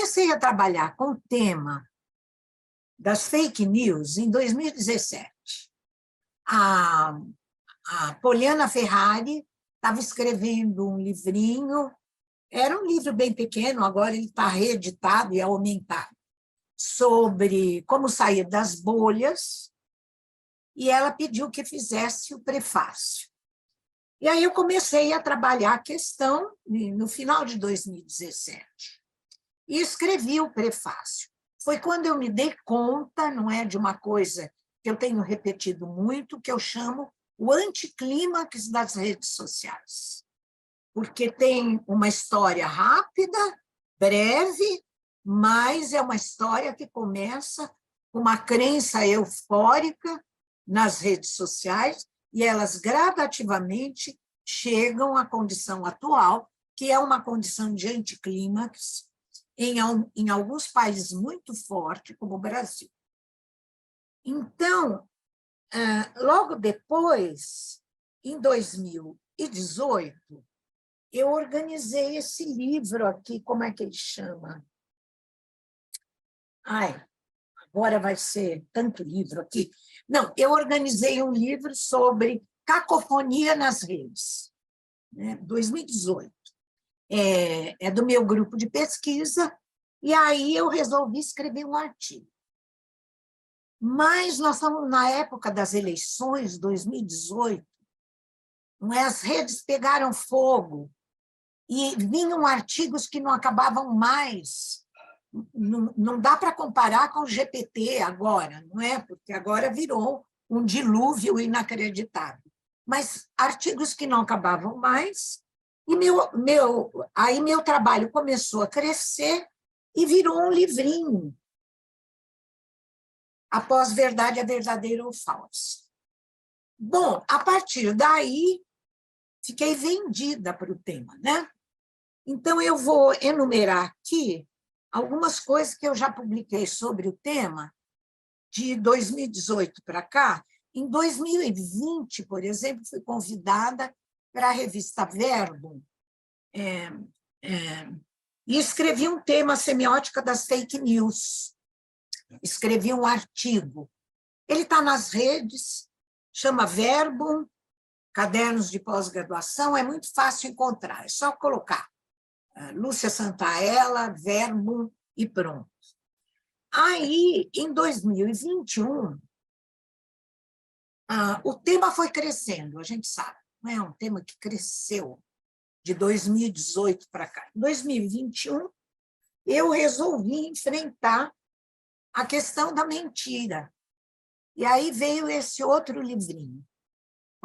comecei a trabalhar com o tema das fake news em 2017. A Poliana Ferrari estava escrevendo um livrinho, era um livro bem pequeno, agora ele está reeditado e aumentado, sobre como sair das bolhas, e ela pediu que fizesse o prefácio. E aí eu comecei a trabalhar a questão no final de 2017, e escrevi o prefácio. Foi quando eu me dei conta, não é, de uma coisa que eu tenho repetido muito, que eu chamo o anticlímax das redes sociais. Porque tem uma história rápida, breve, mas é uma história que começa com uma crença eufórica nas redes sociais e elas gradativamente chegam à condição atual, que é uma condição de anticlímax em alguns países muito forte, como o Brasil. Então, logo depois, em 2018, eu organizei esse livro aqui, como é que ele chama? Ai, agora vai ser tanto livro aqui. Não, eu organizei um livro sobre cacofonia nas redes, né, 2018. É do meu grupo de pesquisa, e aí eu resolvi escrever um artigo. Mas nós estamos na época das eleições, 2018, não é? As redes pegaram fogo, e vinham artigos que não acabavam mais. Não dá para comparar com o GPT agora, não é? Porque agora virou um dilúvio inacreditável. Mas artigos que não acabavam mais, e aí meu trabalho começou a crescer e virou um livrinho. A pós-verdade é verdadeira ou falsa. Bom, a partir daí, fiquei vendida para o tema, né? Então, eu vou enumerar aqui algumas coisas que eu já publiquei sobre o tema de 2018 para cá. Em 2020, por exemplo, fui convidada para a revista Verbo e escrevi um tema, semiótica das fake news. Escrevi um artigo. Ele está nas redes, chama Verbo, Cadernos de Pós-Graduação, é muito fácil encontrar, é só colocar Lúcia Santaella, Verbo e pronto. Aí, em 2021, o tema foi crescendo, a gente sabe, não é um tema que cresceu de 2018 para cá. Em 2021, eu resolvi enfrentar a questão da mentira. E aí veio esse outro livrinho.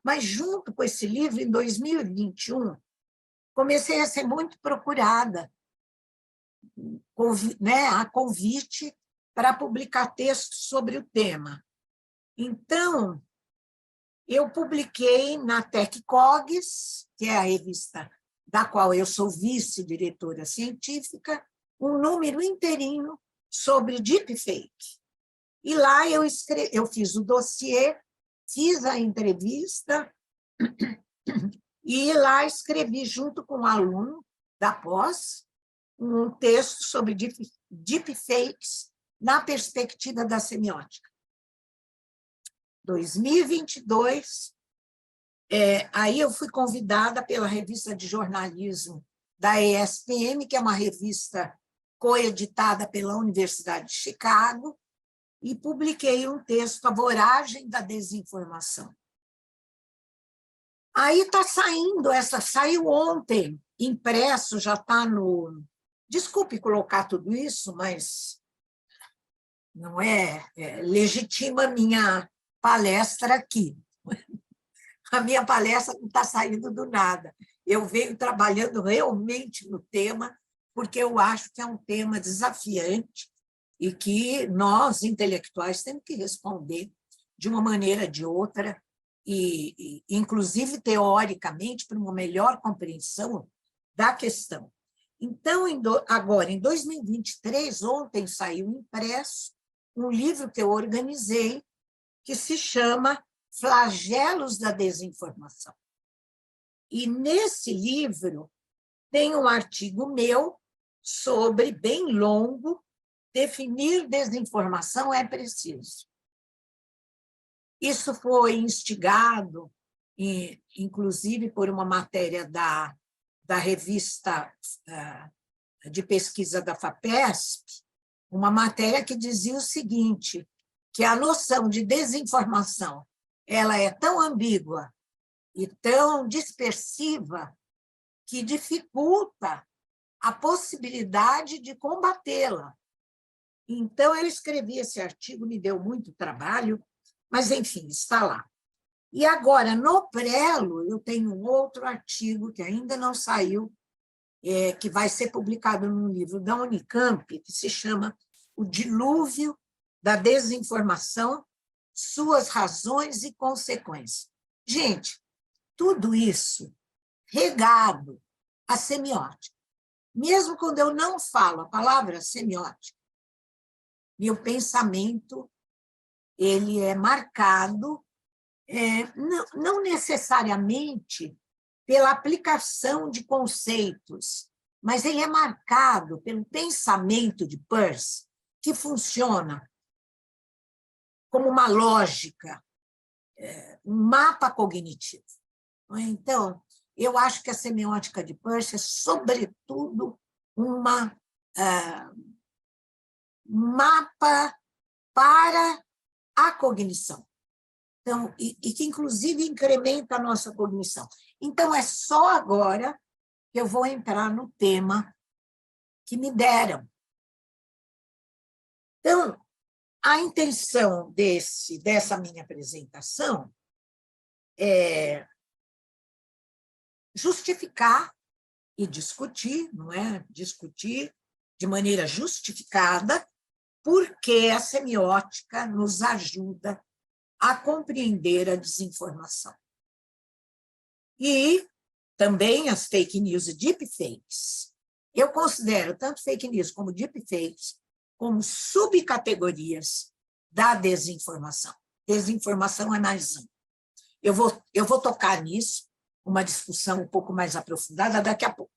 Mas, junto com esse livro, em 2021, comecei a ser muito procurada, né, a convite para publicar textos sobre o tema. Então, eu publiquei na TechCogs, que é a revista da qual eu sou vice-diretora científica, um número inteirinho sobre deepfake. E lá eu fiz o dossiê, fiz a entrevista e lá escrevi, junto com um aluno da pós, um texto sobre deepfakes na perspectiva da semiótica. 2022, aí eu fui convidada pela revista de jornalismo da ESPM, que é uma revista coeditada pela Universidade de Chicago, e publiquei um texto, A Voragem da Desinformação. Aí está saindo, saiu ontem, impresso, já está no... Desculpe colocar tudo isso, mas não legitima a minha palestra aqui. A minha palestra não está saindo do nada. Eu venho trabalhando realmente no tema, porque eu acho que é um tema desafiante e que nós, intelectuais, temos que responder de uma maneira ou de outra, e inclusive teoricamente, para uma melhor compreensão da questão. Então, agora, em 2023, ontem saiu impresso um livro que eu organizei, que se chama Flagelos da Desinformação. E nesse livro tem um artigo meu sobre, bem longo, definir desinformação é preciso. Isso foi instigado, inclusive, por uma matéria da revista de pesquisa da FAPESP, uma matéria que dizia o seguinte, que a noção de desinformação ela é tão ambígua e tão dispersiva que dificulta a possibilidade de combatê-la. Então, eu escrevi esse artigo, me deu muito trabalho, mas, enfim, está lá. E agora, no Prelo, eu tenho um outro artigo que ainda não saiu, que vai ser publicado num livro da Unicamp, que se chama O Dilúvio da Desinformação, Suas Razões e Consequências. Gente, tudo isso regado à semiótica. Mesmo quando eu não falo a palavra semiótica, meu pensamento ele é marcado, não necessariamente pela aplicação de conceitos, mas ele é marcado pelo pensamento de Peirce, que funciona como uma lógica, um mapa cognitivo. Então, eu acho que a semiótica de Peirce é, sobretudo, um mapa para a cognição. Então, e que, inclusive, incrementa a nossa cognição. Então, é só agora que eu vou entrar no tema que me deram. Então, a intenção dessa minha apresentação é justificar e discutir, não é? Discutir de maneira justificada por que a semiótica nos ajuda a compreender a desinformação. E também as fake news e deepfakes. Eu considero tanto fake news como deepfakes como subcategorias da desinformação. Desinformação é mais um. Eu vou tocar nisso, uma discussão um pouco mais aprofundada daqui a pouco.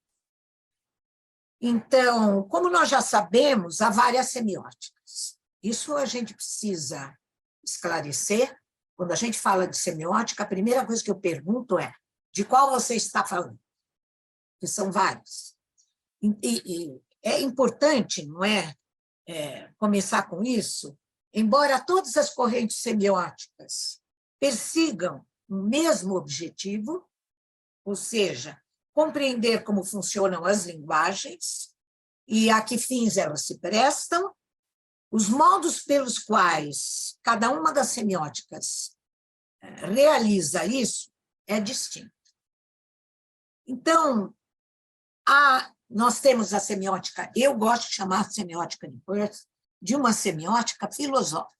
Então, como nós já sabemos, há várias semióticas. Isso a gente precisa esclarecer. Quando a gente fala de semiótica, a primeira coisa que eu pergunto é de qual você está falando? Que são várias. E é importante, não é, começar com isso, embora todas as correntes semióticas persigam o mesmo objetivo, ou seja, compreender como funcionam as linguagens e a que fins elas se prestam, os modos pelos quais cada uma das semióticas realiza isso é distinto. Então, nós temos a semiótica, eu gosto de chamar a semiótica de Peirce de uma semiótica filosófica.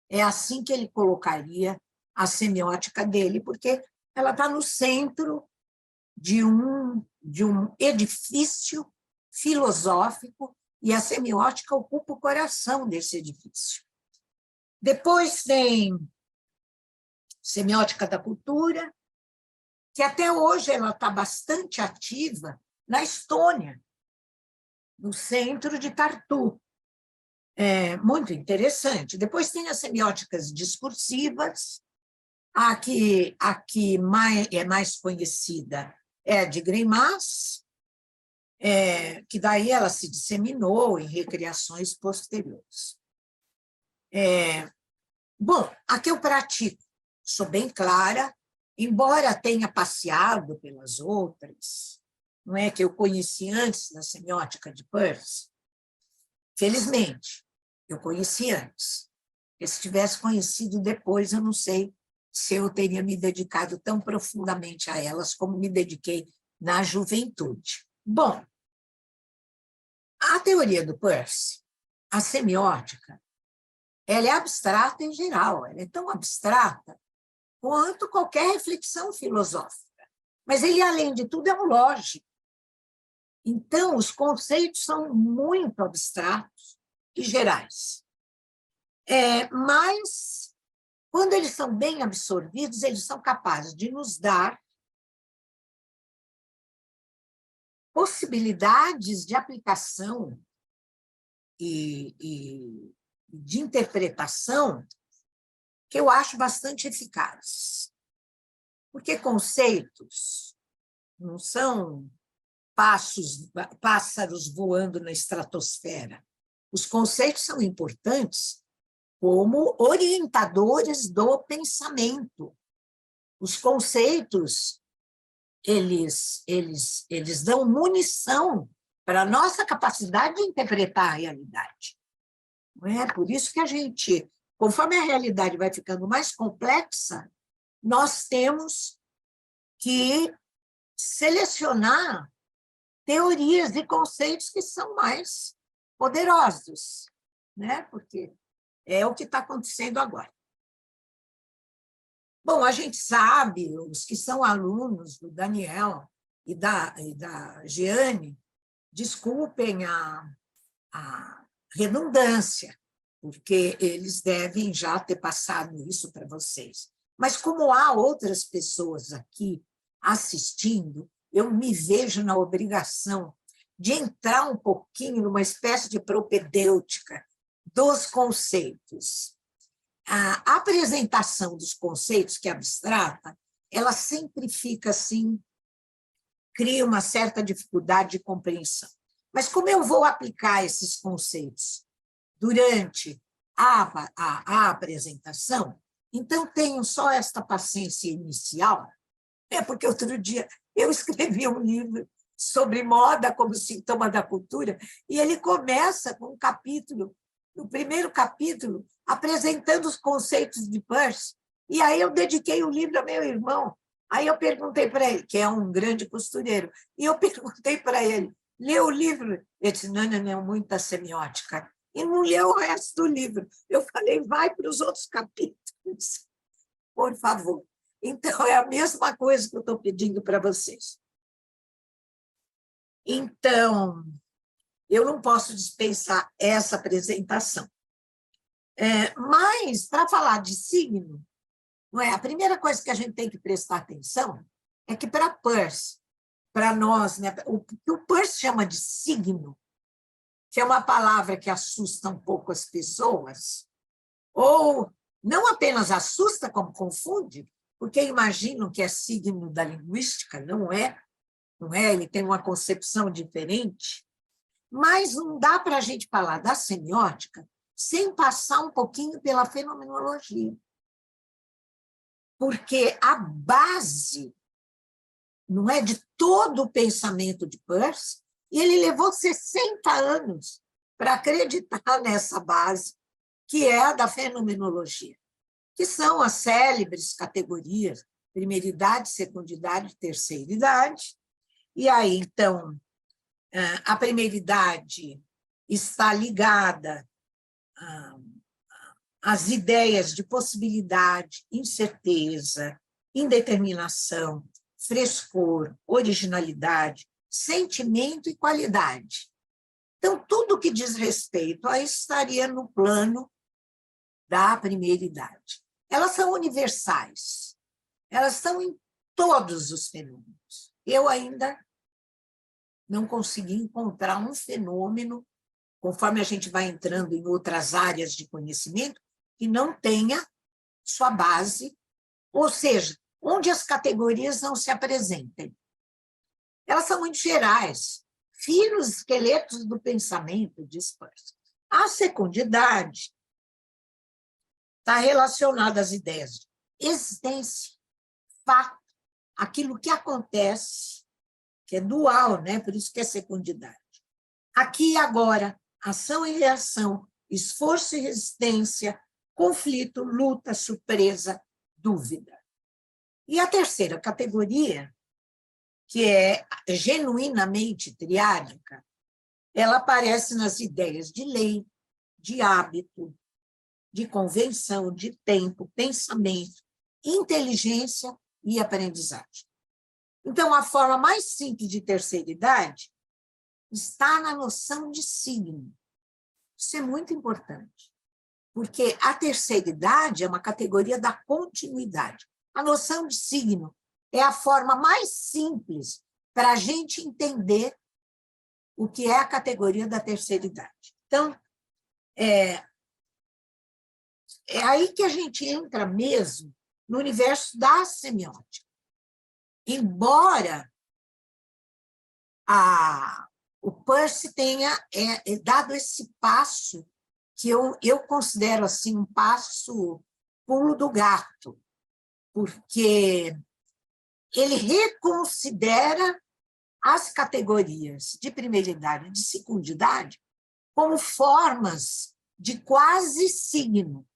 É assim que ele colocaria a semiótica dele, porque ela está no centro de um edifício filosófico e a semiótica ocupa o coração desse edifício. Depois tem semiótica da cultura, que até hoje ela está bastante ativa na Estônia, no centro de Tartu. É muito interessante. Depois tem as semióticas discursivas, a que é mais conhecida é a de Greimas, que daí ela se disseminou em recriações posteriores. Bom, a que eu pratico, sou bem clara, embora tenha passeado pelas outras, não é que eu conheci antes da semiótica de Peirce, felizmente, eu conheci antes. Se tivesse conhecido depois, eu não sei se eu teria me dedicado tão profundamente a elas como me dediquei na juventude. Bom, a teoria do Peirce, a semiótica, ela é abstrata em geral, ela é tão abstrata quanto qualquer reflexão filosófica. Mas ele, além de tudo, é um lógico. Então, os conceitos são muito abstratos e gerais. Mas, quando eles são bem absorvidos, eles são capazes de nos dar possibilidades de aplicação e de interpretação que eu acho bastante eficazes. Porque conceitos não são pássaros voando na estratosfera. Os conceitos são importantes como orientadores do pensamento. Os conceitos, eles dão munição para a nossa capacidade de interpretar a realidade. Não é? Por isso que a gente, conforme a realidade vai ficando mais complexa, nós temos que selecionar teorias e conceitos que são mais poderosos, né? Porque é o que está acontecendo agora. Bom, a gente sabe, os que são alunos do Daniel e da Jeane, desculpem a redundância, porque eles devem já ter passado isso para vocês. Mas como há outras pessoas aqui assistindo, eu me vejo na obrigação de entrar um pouquinho numa espécie de propedêutica dos conceitos. A apresentação dos conceitos, que é abstrata, ela sempre fica assim, cria uma certa dificuldade de compreensão. Mas como eu vou aplicar esses conceitos durante a apresentação, então tenho só esta paciência inicial, porque outro dia eu escrevi um livro sobre moda como sintoma da cultura, e ele começa com um capítulo, no primeiro capítulo, apresentando os conceitos de Peirce, e aí eu dediquei o livro ao meu irmão. Aí eu perguntei para ele, que é um grande costureiro, e eu perguntei para ele, leu o livro? Ele disse, não, muita semiótica. E não leu o resto do livro. Eu falei, vai para os outros capítulos, por favor. Então, é a mesma coisa que eu estou pedindo para vocês. Então, eu não posso dispensar essa apresentação. Mas, para falar de signo, não é? A primeira coisa que a gente tem que prestar atenção é que, para Peirce, para nós, né, o que o Peirce chama de signo, que é uma palavra que assusta um pouco as pessoas, ou não apenas assusta, como confunde, porque imaginam que é signo da linguística, não é, ele tem uma concepção diferente, mas não dá para a gente falar da semiótica sem passar um pouquinho pela fenomenologia. Porque a base, não é, de todo o pensamento de Peirce, e ele levou 60 anos para acreditar nessa base, que é a da fenomenologia, que são as célebres categorias primeira idade, segunda idade, terceira idade. E aí, então, a primeira idade está ligada às ideias de possibilidade, incerteza, indeterminação, frescor, originalidade, sentimento e qualidade. Então, tudo que diz respeito a isso estaria no plano da primeira idade. Elas são universais, elas estão em todos os fenômenos. Eu ainda não consegui encontrar um fenômeno, conforme a gente vai entrando em outras áreas de conhecimento, que não tenha sua base, ou seja, onde as categorias não se apresentem. Elas são muito gerais, finos esqueletos do pensamento, diz Peirce. A secundidade está relacionada às ideias de existência, fato, aquilo que acontece, que é dual, né? Por isso que é secundidade. Aqui e agora, ação e reação, esforço e resistência, conflito, luta, surpresa, dúvida. E a terceira categoria, que é genuinamente triádica, ela aparece nas ideias de lei, de hábito, de convenção, de tempo, pensamento, inteligência e aprendizagem. Então, a forma mais simples de terceira idade está na noção de signo. Isso é muito importante, porque a terceira idade é uma categoria da continuidade. A noção de signo é a forma mais simples para a gente entender o que é a categoria da terceira idade. Então, é aí que a gente entra mesmo no universo da semiótica. Embora o Peirce tenha dado esse passo que eu considero assim um passo pulo do gato, porque ele reconsidera as categorias de primeira idade e de segunda idade como formas de quase signo.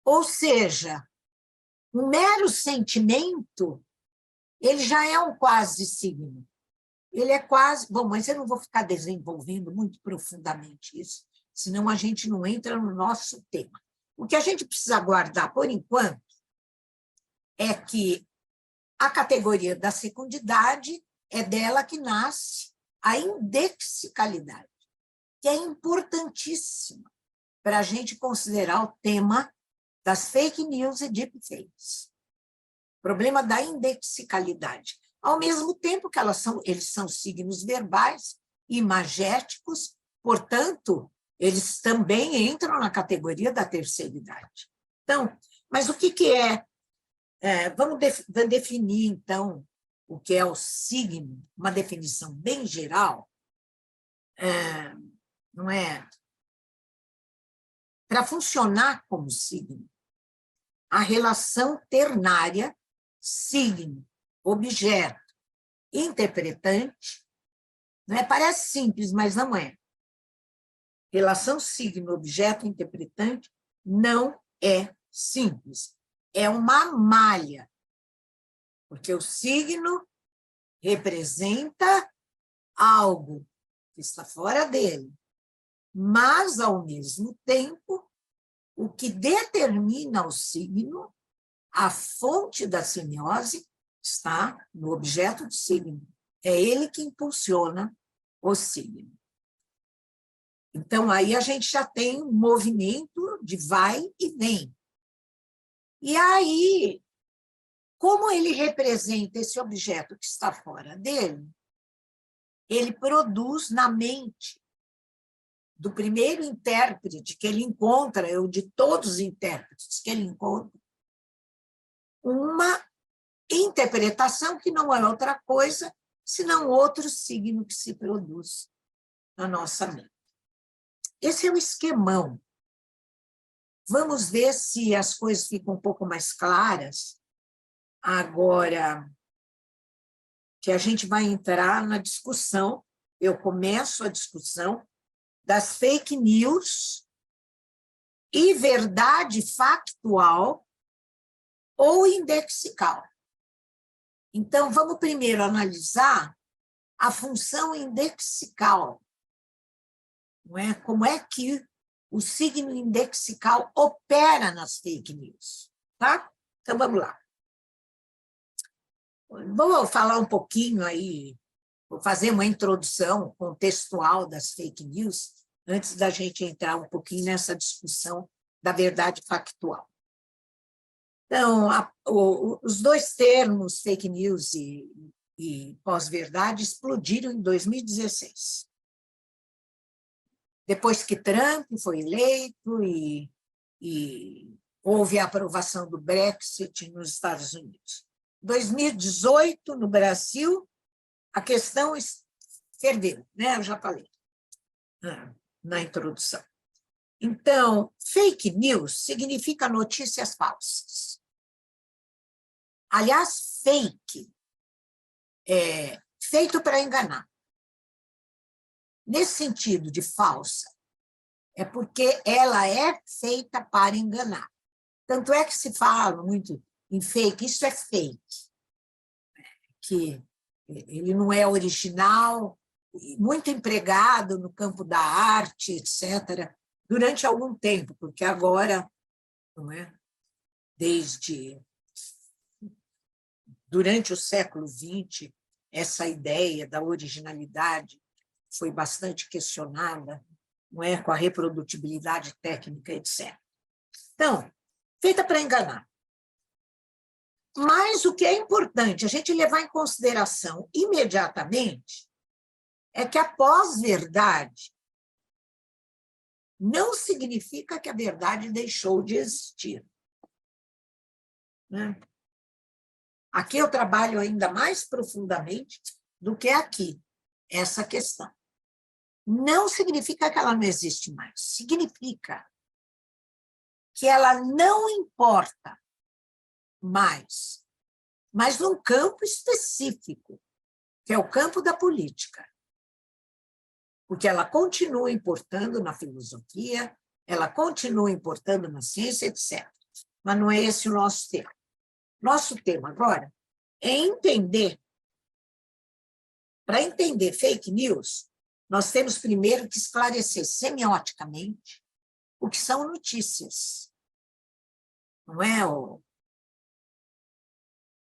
Ou seja, um mero sentimento, ele já é um quase signo. Ele é quase... Bom, mas eu não vou ficar desenvolvendo muito profundamente isso, senão a gente não entra no nosso tema. O que a gente precisa guardar, por enquanto, é que a categoria da secundidade é dela que nasce a indexicalidade, que é importantíssima para a gente considerar o tema das fake news e deepfakes. O problema da indexicalidade. Ao mesmo tempo que eles são signos verbais, imagéticos, portanto, eles também entram na categoria da terceira idade. Então, mas o que é? Vamos definir, então, o que é o signo, uma definição bem geral, não é? Para funcionar como signo, a relação ternária, signo, objeto, interpretante, não é? Parece simples, mas não é. Relação signo, objeto, interpretante não é simples. É uma malha, porque o signo representa algo que está fora dele, mas, ao mesmo tempo, o que determina o signo, a fonte da semiose, está no objeto do signo. É ele que impulsiona o signo. Então, aí a gente já tem um movimento de vai e vem. E aí, como ele representa esse objeto que está fora dele, ele produz na mente do primeiro intérprete que ele encontra, ou de todos os intérpretes que ele encontra, uma interpretação que não é outra coisa senão outro signo que se produz na nossa mente. Esse é o esquemão. Vamos ver se as coisas ficam um pouco mais claras agora que a gente vai entrar na discussão. Eu começo a discussão das fake news e verdade factual ou indexical. Então, vamos primeiro analisar a função indexical. Não é? Como é que o signo indexical opera nas fake news. Tá? Então, vamos lá. Vou falar um pouquinho aí, vou fazer uma introdução contextual das fake news, antes da gente entrar um pouquinho nessa discussão da verdade factual. Então, os dois termos, fake news e pós-verdade, explodiram em 2016. Depois que Trump foi eleito e houve a aprovação do Brexit nos Estados Unidos. Em 2018, no Brasil, a questão ferveu, né? Eu já falei na introdução. Então, fake news significa notícias falsas. Aliás, fake é feito para enganar. Nesse sentido de falsa, é porque ela é feita para enganar. Tanto é que se fala muito em fake, isso é fake, que ele não é original, muito empregado no campo da arte, etc., durante algum tempo, porque agora, não é? Durante o século XX, essa ideia da originalidade foi bastante questionada, não é? Com a reprodutibilidade técnica, etc. Então, feita para enganar. Mas o que é importante a gente levar em consideração imediatamente é que a pós-verdade não significa que a verdade deixou de existir, né? Aqui eu trabalho ainda mais profundamente do que aqui, essa questão. Não significa que ela não existe mais, significa que ela não importa mais, mas num campo específico, que é o campo da política. Porque ela continua importando na filosofia, ela continua importando na ciência, etc. Mas não é esse o nosso tema. Nosso tema agora é entender. Para entender fake news, nós temos primeiro que esclarecer semioticamente o que são notícias. Não é?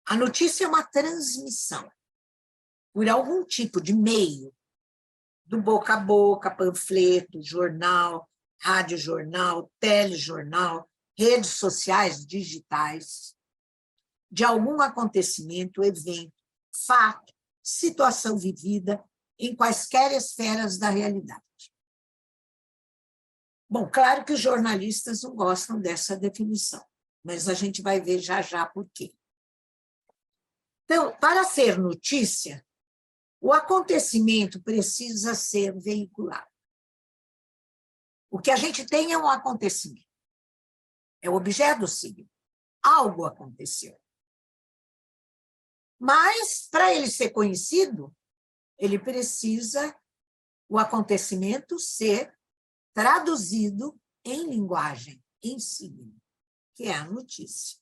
A notícia é uma transmissão por algum tipo de meio, do boca a boca, panfleto, jornal, rádio-jornal, telejornal, redes sociais digitais, de algum acontecimento, evento, fato, situação vivida em quaisquer esferas da realidade. Bom, claro que os jornalistas não gostam dessa definição, mas a gente vai ver já já por quê. Então, para ser notícia, o acontecimento precisa ser veiculado. O que a gente tem é um acontecimento. É o objeto do signo. Algo aconteceu. Mas, para ele ser conhecido, ele precisa, o acontecimento, ser traduzido em linguagem, em signo, que é a notícia.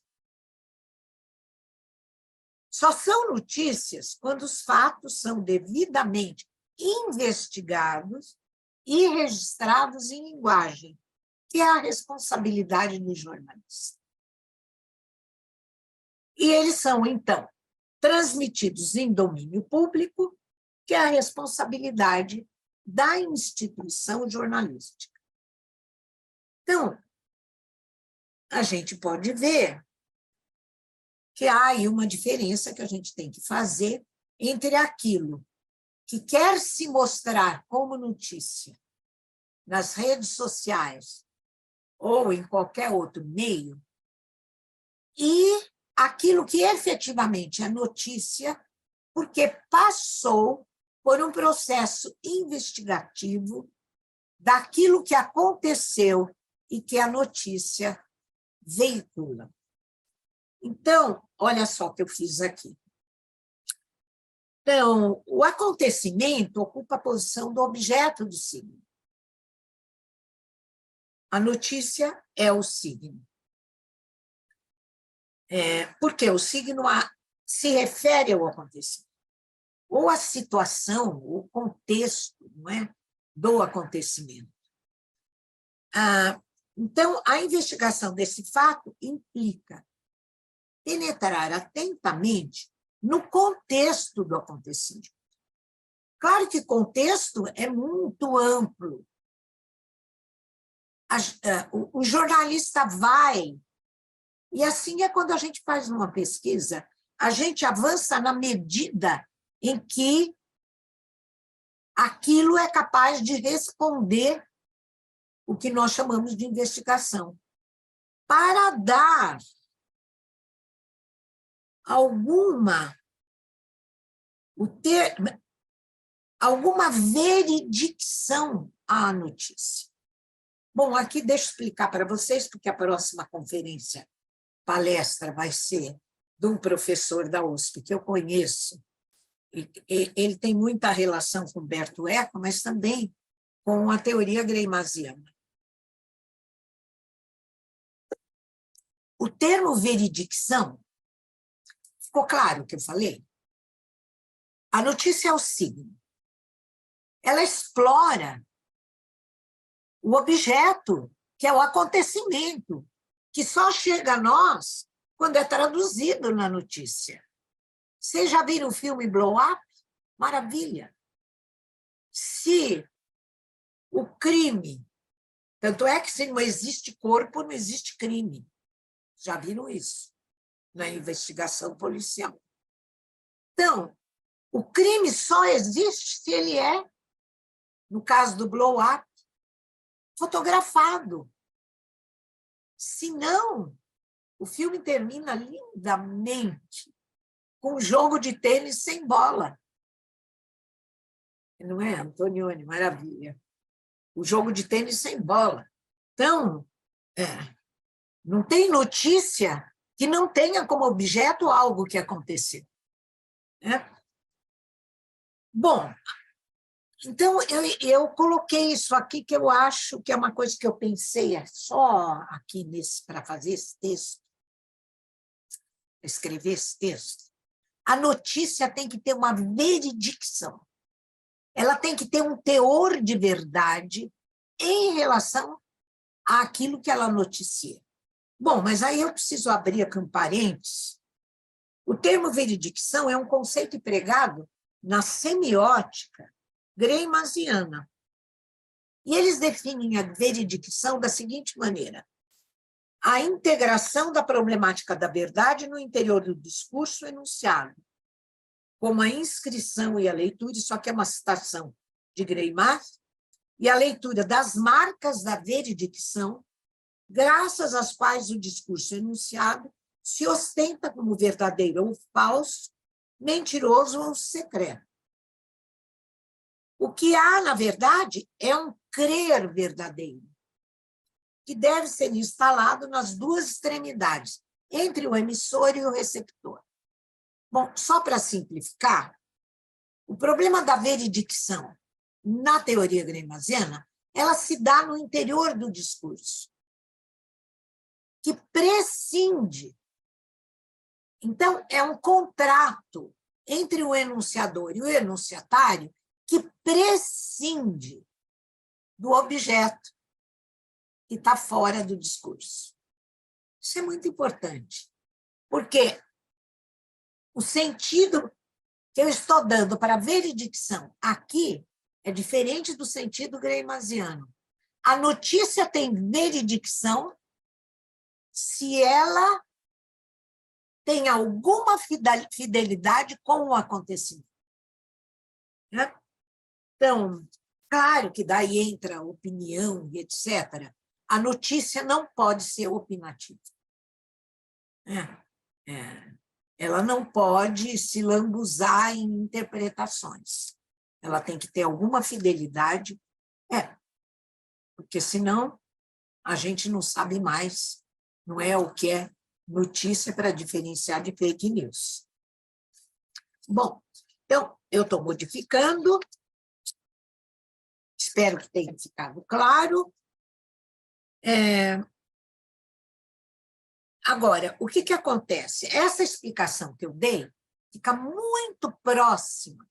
Só são notícias quando os fatos são devidamente investigados e registrados em linguagem, que é a responsabilidade do jornalista. E eles são, então, transmitidos em domínio público, que é a responsabilidade da instituição jornalística. Então, a gente pode ver que há aí uma diferença que a gente tem que fazer entre aquilo que quer se mostrar como notícia nas redes sociais ou em qualquer outro meio e aquilo que efetivamente é notícia porque passou por um processo investigativo daquilo que aconteceu e que a notícia veicula. Então, olha só o que eu fiz aqui. Então, o acontecimento ocupa a posição do objeto do signo. A notícia é o signo. Porque o signo se refere ao acontecimento. Ou a situação, o contexto, não é, do acontecimento. Então, a investigação desse fato implica penetrar atentamente no contexto do acontecimento. Claro que contexto é muito amplo. O jornalista vai, e assim é quando a gente faz uma pesquisa, a gente avança na medida em que aquilo é capaz de responder o que nós chamamos de investigação, para dar alguma veridicção à notícia. Bom, aqui deixa eu explicar para vocês, porque a próxima conferência, palestra, vai ser de um professor da USP, que eu conheço. Ele tem muita relação com Humberto Eco, mas também com a teoria greimasiana. O termo veridicção, ficou claro o que eu falei? A notícia é o signo. Ela explora o objeto, que é o acontecimento, que só chega a nós quando é traduzido na notícia. Vocês já viram o filme Blow Up? Maravilha! Se o crime... Tanto é que se não existe corpo, não existe crime. Já viram isso na investigação policial. Então, o crime só existe se ele é no caso do blow-up, fotografado. Se não, o filme termina lindamente com um jogo de tênis sem bola. Não é, Antonioni? Maravilha. O jogo de tênis sem bola. Então, não tem notícia que não tenha como objeto algo que aconteceu. Né? Bom, então eu coloquei isso aqui, que eu acho que é uma coisa que eu pensei só aqui para fazer esse texto, escrever esse texto. A notícia tem que ter uma veridicção. Ela tem que ter um teor de verdade em relação àquilo que ela noticia. Bom, mas aí eu preciso abrir aqui um parênteses. O termo veridicção é um conceito empregado na semiótica greimasiana. E eles definem a veridicção da seguinte maneira: a integração da problemática da verdade no interior do discurso enunciado, como a inscrição e a leitura, isso aqui é uma citação de Greimas, e a leitura das marcas da veridicção, graças às quais o discurso enunciado se ostenta como verdadeiro ou falso, mentiroso ou secreto. O que há, na verdade, é um crer verdadeiro, que deve ser instalado nas duas extremidades, entre o emissor e o receptor. Bom, só para simplificar, o problema da veridicção na teoria greimasiana, ela se dá no interior do discurso, que prescinde. Então, é um contrato entre o enunciador e o enunciatário que prescinde do objeto que está fora do discurso. Isso é muito importante, porque o sentido que eu estou dando para a veridicção aqui é diferente do sentido greimasiano. A notícia tem veridicção se ela tem alguma fidelidade com o acontecimento. Né? Então, claro que daí entra opinião e etc. A notícia não pode ser opinativa. Ela não pode se lambuzar em interpretações. Ela tem que ter alguma fidelidade, porque senão a gente não sabe mais, não é o que é notícia para diferenciar de fake news. Bom, então, eu estou modificando, espero que tenha ficado claro. Agora, o que acontece? Essa explicação que eu dei fica muito próxima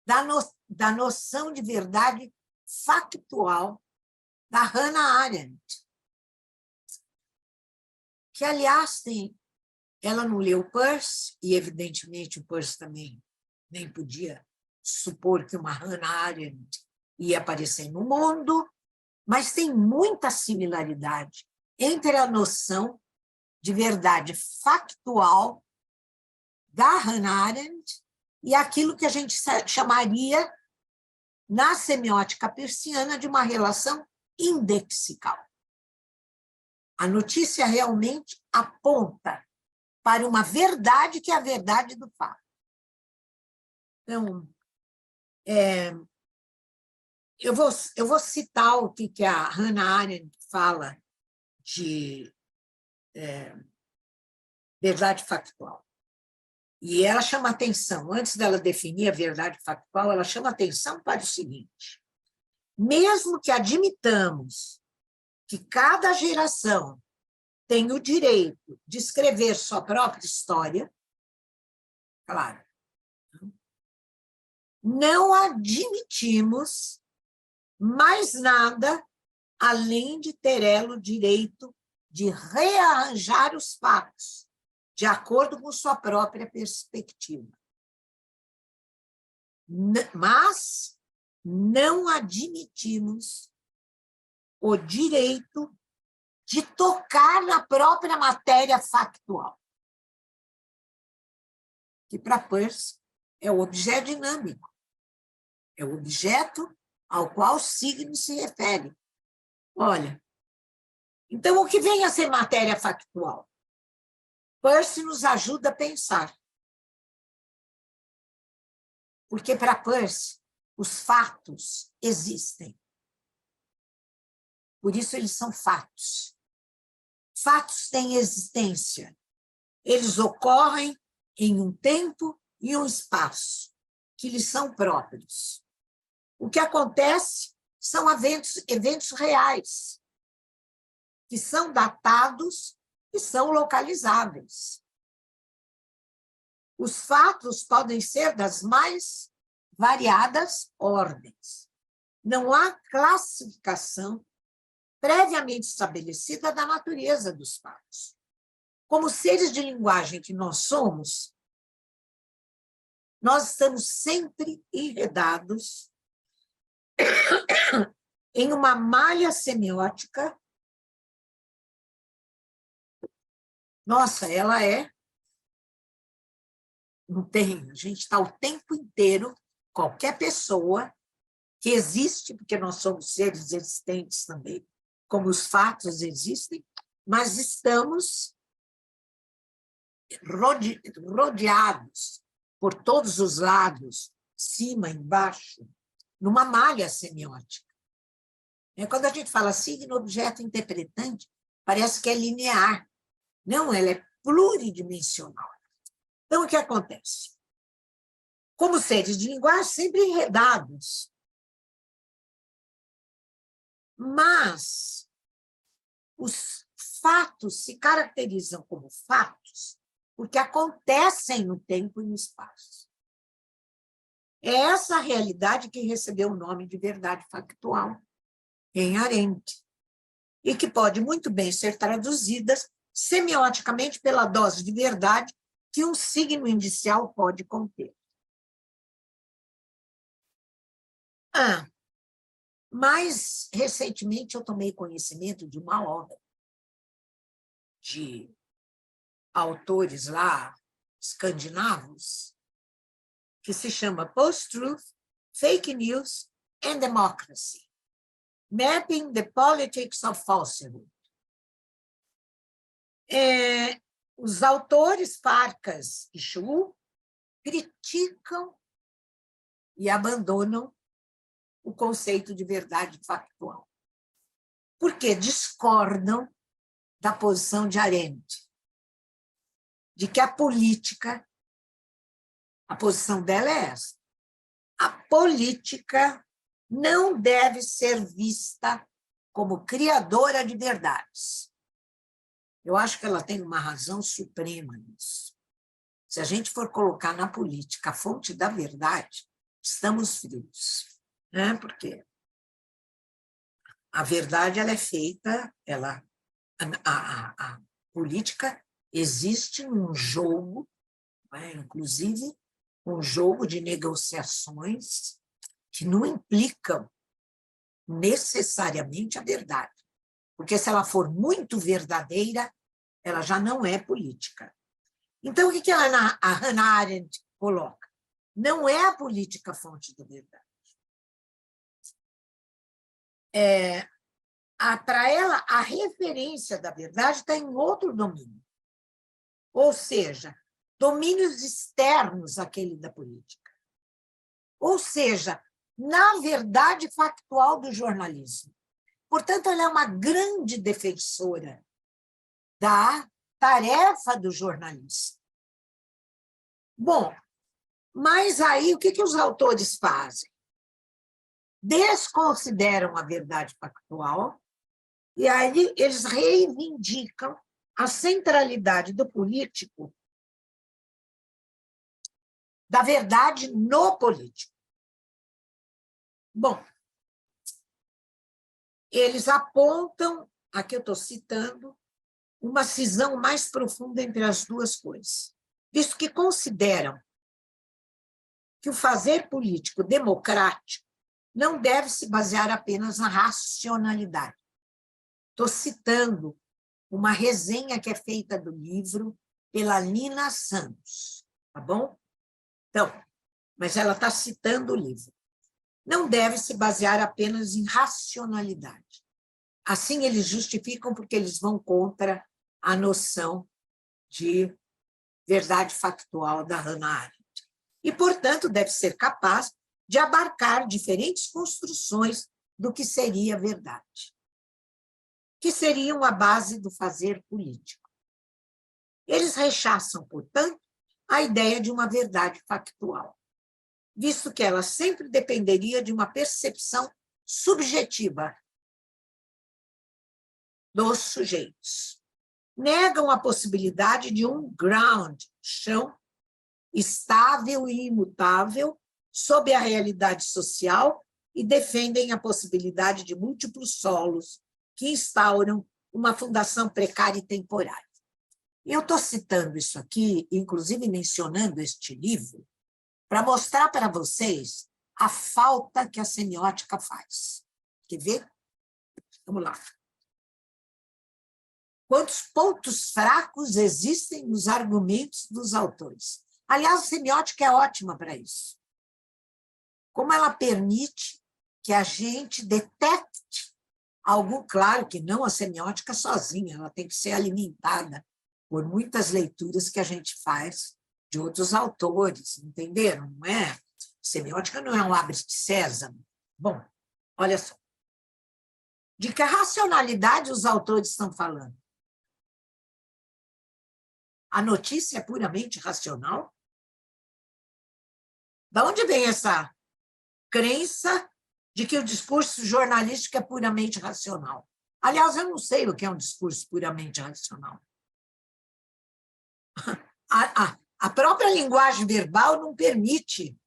da noção de verdade factual da Hannah Arendt, que, aliás, ela não leu Peirce, e, evidentemente, o Peirce também nem podia supor que uma Hannah Arendt ia aparecer no mundo, mas tem muita similaridade entre a noção de verdade factual da Hannah Arendt e aquilo que a gente chamaria, na semiótica peirciana, de uma relação indexical. A notícia realmente aponta para uma verdade que é a verdade do fato. Então, eu vou citar o que a Hannah Arendt fala de verdade factual. E ela chama atenção, antes dela definir a verdade factual, ela chama atenção para o seguinte: mesmo que admitamos que cada geração tem o direito de escrever sua própria história, claro, não admitimos mais nada além de ter ela o direito de rearranjar os fatos de acordo com sua própria perspectiva. Mas não admitimos o direito de tocar na própria matéria factual, que para Peirce é o objeto dinâmico, é o objeto ao qual o signo se refere. Olha, então o que vem a ser matéria factual? Peirce nos ajuda a pensar. Porque para Peirce, os fatos existem. Por isso eles são fatos. Fatos têm existência. Eles ocorrem em um tempo e um espaço que lhes são próprios. O que acontece são eventos reais, que são datados e são localizáveis. Os fatos podem ser das mais variadas ordens. Não há classificação previamente estabelecida da natureza dos fatos. Como seres de linguagem que nós somos, nós estamos sempre enredados em uma malha semiótica. Nossa, ela é... Não tem, a gente está o tempo inteiro, qualquer pessoa que existe, porque nós somos seres existentes também, como os fatos existem, mas estamos rodeados por todos os lados, cima, embaixo, numa malha semiótica. Quando a gente fala signo, objeto interpretante, parece que é linear. Não, ela é pluridimensional. Então, o que acontece? Como seres de linguagem, sempre enredados. Mas os fatos se caracterizam como fatos porque acontecem no tempo e no espaço. É essa realidade que recebeu o nome de verdade factual em Arendt, e que pode muito bem ser traduzida semioticamente pela dose de verdade que um signo indicial pode conter. Mais recentemente eu tomei conhecimento de uma obra de autores lá escandinavos que se chama Post-Truth, Fake News and Democracy, Mapping the Politics of Falsehood. Os autores Farkas e Chu criticam e abandonam o conceito de verdade factual, porque discordam da posição de Arendt, de que a política, a posição dela é essa, a política não deve ser vista como criadora de verdades. Eu acho que ela tem uma razão suprema nisso. Se a gente for colocar na política a fonte da verdade, estamos frios. Porque a verdade ela é feita, a política existe num jogo, inclusive um jogo de negociações que não implicam necessariamente a verdade, porque se ela for muito verdadeira, ela já não é política. Então, o que a Hannah Arendt coloca? Não é a política a fonte da verdade. Para ela, a referência da verdade está em outro domínio. Ou seja, domínios externos àquele da política. Ou seja, na verdade factual do jornalismo. Portanto, ela é uma grande defensora da tarefa do jornalista. Bom, mas aí o que os autores fazem? Desconsideram a verdade factual e aí eles reivindicam a centralidade do político, da verdade no político. Bom, eles apontam, aqui eu estou citando, uma cisão mais profunda entre as duas coisas, visto que consideram que o fazer político democrático não deve se basear apenas na racionalidade. Estou citando uma resenha que é feita do livro pela Nina Santos, tá bom? Então, mas ela está citando o livro. não deve se basear apenas em racionalidade. Assim, eles justificam porque eles vão contra a noção de verdade factual da Hannah Arendt. E, portanto, deve ser capaz de abarcar diferentes construções do que seria verdade, que seriam a base do fazer político. Eles rechaçam, portanto, a ideia de uma verdade factual, visto que ela sempre dependeria de uma percepção subjetiva dos sujeitos. Negam a possibilidade de um ground, chão, estável e imutável, sob a realidade social, e defendem a possibilidade de múltiplos solos que instauram uma fundação precária e temporária. Eu estou citando isso aqui, inclusive mencionando este livro, para mostrar para vocês a falta que a semiótica faz. Quer ver? Vamos lá. Quantos pontos fracos existem nos argumentos dos autores? Aliás, a semiótica é ótima para isso. Como ela permite que a gente detecte algo, claro que não a semiótica sozinha, ela tem que ser alimentada por muitas leituras que a gente faz de outros autores, entenderam? Não é? Semiótica não é um abre de sésamo. Bom, olha só. De que racionalidade os autores estão falando? A notícia é puramente racional? De onde vem essa crença de que o discurso jornalístico é puramente racional? Aliás, eu não sei o que é um discurso puramente racional. A própria linguagem verbal não permite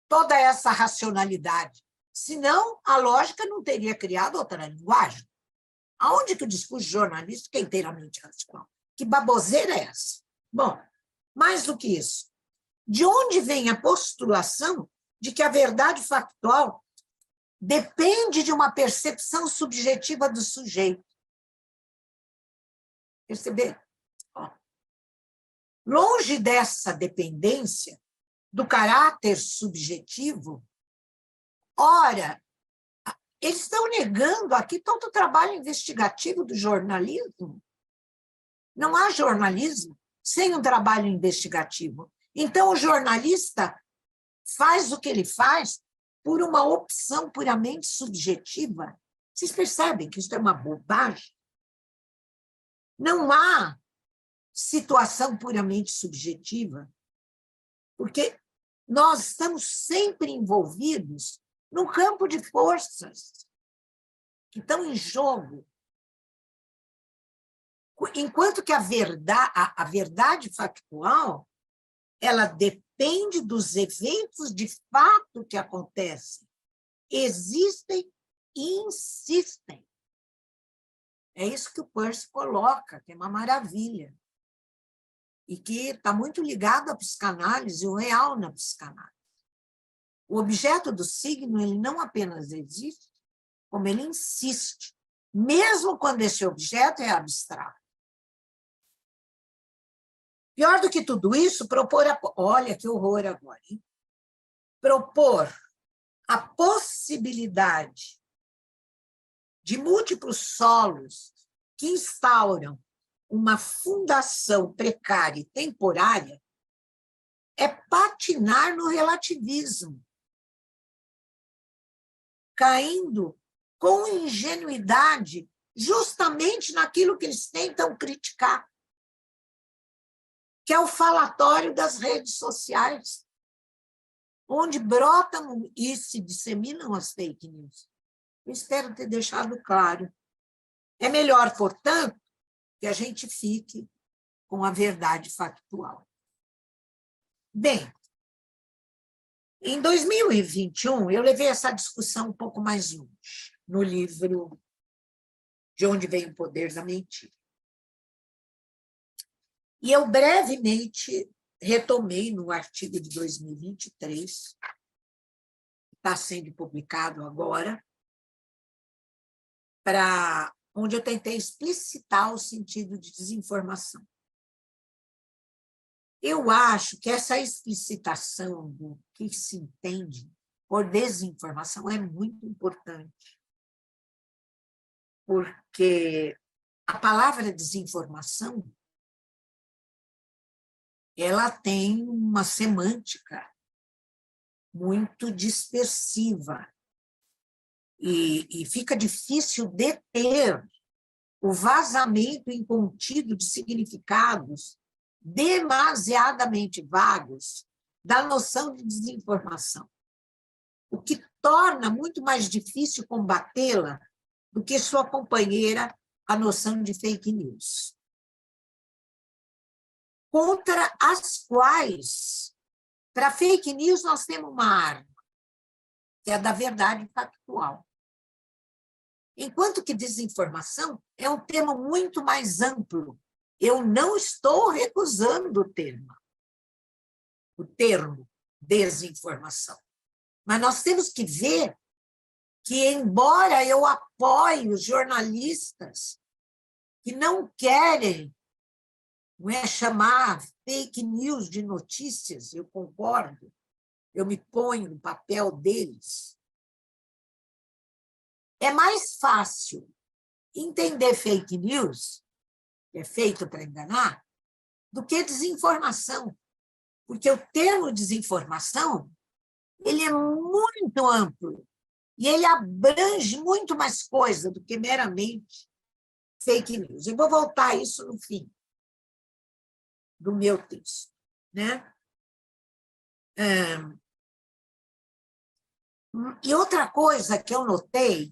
toda essa racionalidade. Senão, a lógica não teria criado outra linguagem. Aonde que o discurso jornalístico é inteiramente racional? Que baboseira é essa? Bom, mais do que isso, de onde vem a postulação de que a verdade factual depende de uma percepção subjetiva do sujeito? Perceber? Longe dessa dependência do caráter subjetivo, ora, eles estão negando aqui todo o trabalho investigativo do jornalismo. Não há jornalismo sem um trabalho investigativo. Então, o jornalista faz o que ele faz por uma opção puramente subjetiva. Vocês percebem que isso é uma bobagem? Não há situação puramente subjetiva, porque nós estamos sempre envolvidos num campo de forças que estão em jogo. Enquanto que a verdade factual, ela depende dos eventos de fato que acontecem. Existem e insistem. É isso que o Peirce coloca, que é uma maravilha. E que está muito ligado à psicanálise, o real na psicanálise. O objeto do signo, ele não apenas existe, como ele insiste, mesmo quando esse objeto é abstrato. Pior do que tudo isso, olha que horror agora, hein? Propor a possibilidade de múltiplos solos que instauram uma fundação precária e temporária é patinar no relativismo, caindo com ingenuidade justamente naquilo que eles tentam criticar, que é o falatório das redes sociais, onde brotam e se disseminam as fake news. Eu espero ter deixado claro. É melhor, portanto, que a gente fique com a verdade factual. Bem, em 2021, eu levei essa discussão um pouco mais longe, no livro De Onde Vem o Poder da Mentira. E eu brevemente retomei no artigo de 2023, que está sendo publicado agora, onde eu tentei explicitar o sentido de desinformação. Eu acho que essa explicitação do que se entende por desinformação é muito importante, porque a palavra desinformação ela tem uma semântica muito dispersiva e fica difícil deter o vazamento incontido de significados demasiadamente vagos da noção de desinformação, o que torna muito mais difícil combatê-la do que sua companheira, a noção de fake news, contra as quais, para fake news, nós temos uma arma, que é a da verdade factual. Enquanto que desinformação é um termo muito mais amplo. Eu não estou recusando o termo desinformação. Mas nós temos que ver que, embora eu apoie os jornalistas que não querem chamar fake news de notícias, eu concordo, eu me ponho no papel deles, é mais fácil entender fake news, que é feito para enganar, do que desinformação. Porque o termo desinformação ele é muito amplo e ele abrange muito mais coisa do que meramente fake news. Eu vou voltar a isso no fim do meu texto, né? E outra coisa que eu notei,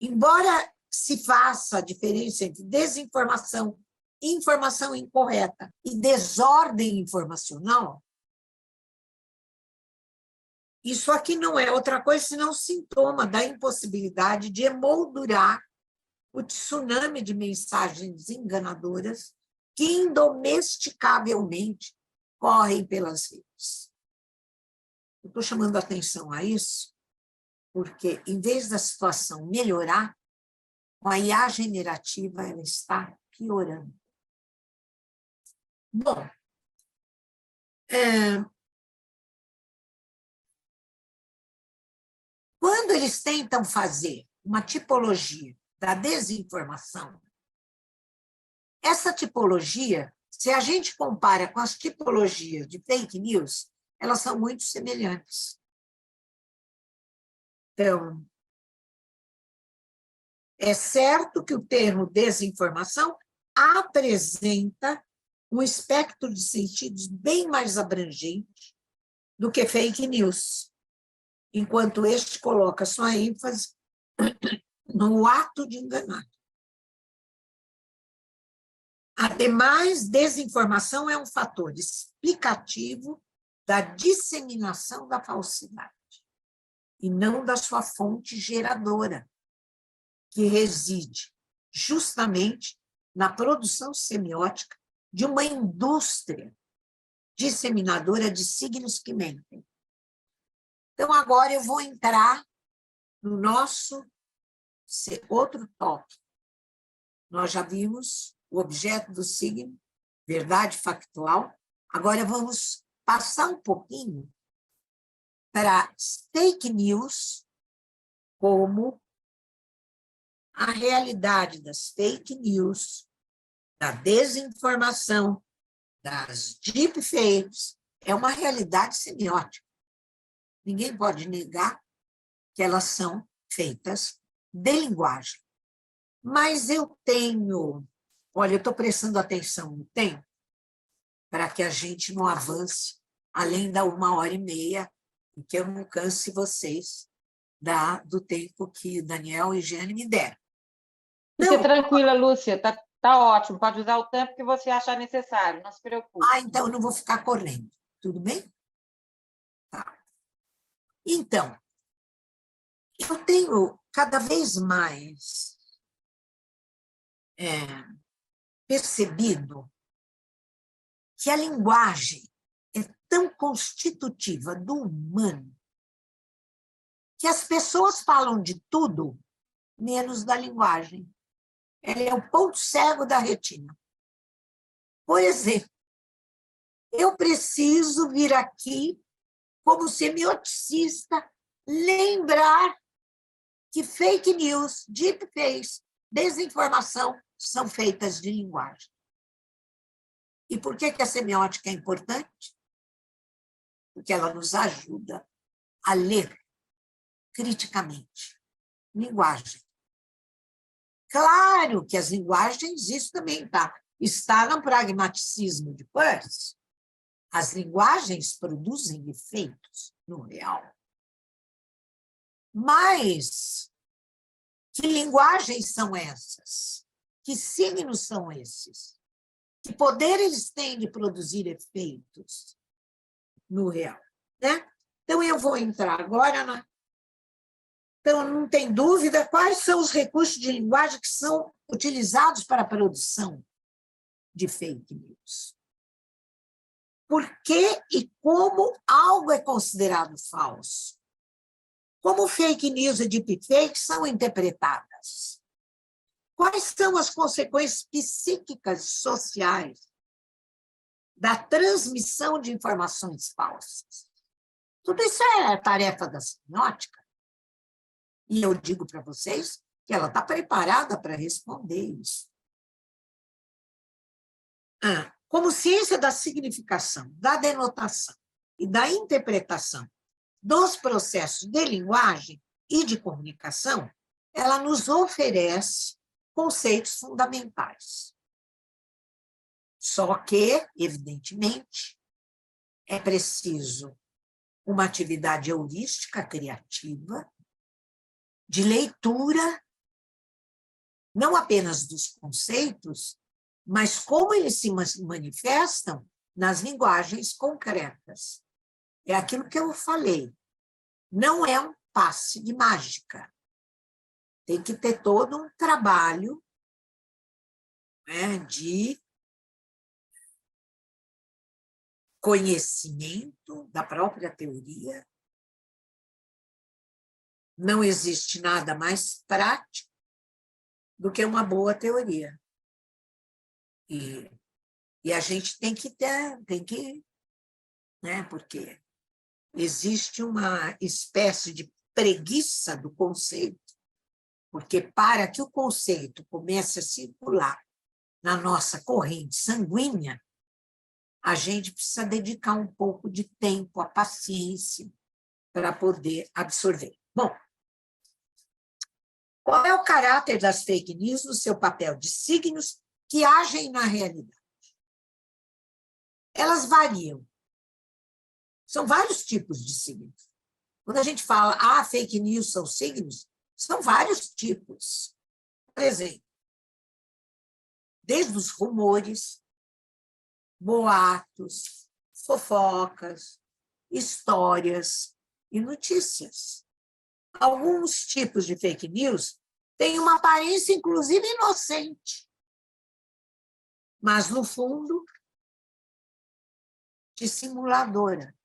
embora se faça a diferença entre desinformação, informação incorreta e desordem informacional, isso aqui não é outra coisa senão sintoma da impossibilidade de emoldurar o tsunami de mensagens enganadoras que indomesticavelmente correm pelas redes. Eu estou chamando a atenção a isso porque, em vez da situação melhorar, com a IA generativa ela está piorando. Bom, quando eles tentam fazer uma tipologia da desinformação, essa tipologia, se a gente compara com as tipologias de fake news, elas são muito semelhantes. Então, é certo que o termo desinformação apresenta um espectro de sentidos bem mais abrangente do que fake news, enquanto este coloca sua ênfase no ato de enganar. Ademais, desinformação é um fator explicativo da disseminação da falsidade, e não da sua fonte geradora, que reside justamente na produção semiótica de uma indústria disseminadora de signos que mentem. Então, agora eu vou entrar no nosso outro tópico. Nós já vimos o objeto do signo, verdade factual. Agora vamos passar um pouquinho para fake news como a realidade das fake news, da desinformação, das deepfakes, é uma realidade semiótica. Ninguém pode negar que elas são feitas de linguagem. Mas eu tenho... Olha, eu estou prestando atenção no tempo para que a gente não avance além da 1h30 e que eu não canse vocês do tempo que Daniel e Jane me deram. Fique tranquila, Lúcia, tá ótimo, pode usar o tempo que você achar necessário, não se preocupe. Então eu não vou ficar correndo, tudo bem? Tá. Então, eu tenho cada vez mais percebido que a linguagem é tão constitutiva do humano que as pessoas falam de tudo menos da linguagem. Ela é o ponto cego da retina. Por exemplo, eu preciso vir aqui como semioticista lembrar que fake news, deepfakes, desinformação são feitas de linguagem. E por que a semiótica é importante? Porque ela nos ajuda a ler criticamente linguagem. Claro que as linguagens, isso também está no pragmaticismo de Peirce. As linguagens produzem efeitos no real. Mas que linguagens são essas? Que signos são esses? Que poder eles têm de produzir efeitos no real? Né? Então, eu vou entrar agora Então, não tem dúvida quais são os recursos de linguagem que são utilizados para a produção de fake news. Por que e como algo é considerado falso? Como fake news e deepfake são interpretadas? Quais são as consequências psíquicas e sociais da transmissão de informações falsas? Tudo isso é tarefa da semiótica. E eu digo para vocês que ela está preparada para responder isso. Como ciência da significação, da denotação e da interpretação dos processos de linguagem e de comunicação, ela nos oferece conceitos fundamentais. Só que, evidentemente, é preciso uma atividade heurística criativa, de leitura, não apenas dos conceitos, mas como eles se manifestam nas linguagens concretas. É aquilo que eu falei. Não é um passe de mágica. Tem que ter todo um trabalho, né, de conhecimento da própria teoria. Não existe nada mais prático do que uma boa teoria. E a gente tem que né, porque existe uma espécie de preguiça do conceito, porque para que o conceito comece a circular na nossa corrente sanguínea, a gente precisa dedicar um pouco de tempo, a paciência, para poder absorver. Bom, qual é o caráter das fake news no seu papel de signos que agem na realidade? Elas variam. São vários tipos de signos. Quando a gente fala, fake news são signos, são vários tipos. Por exemplo, desde os rumores, boatos, fofocas, histórias e notícias. Alguns tipos de fake news têm uma aparência, inclusive, inocente, mas, no fundo, dissimuladora.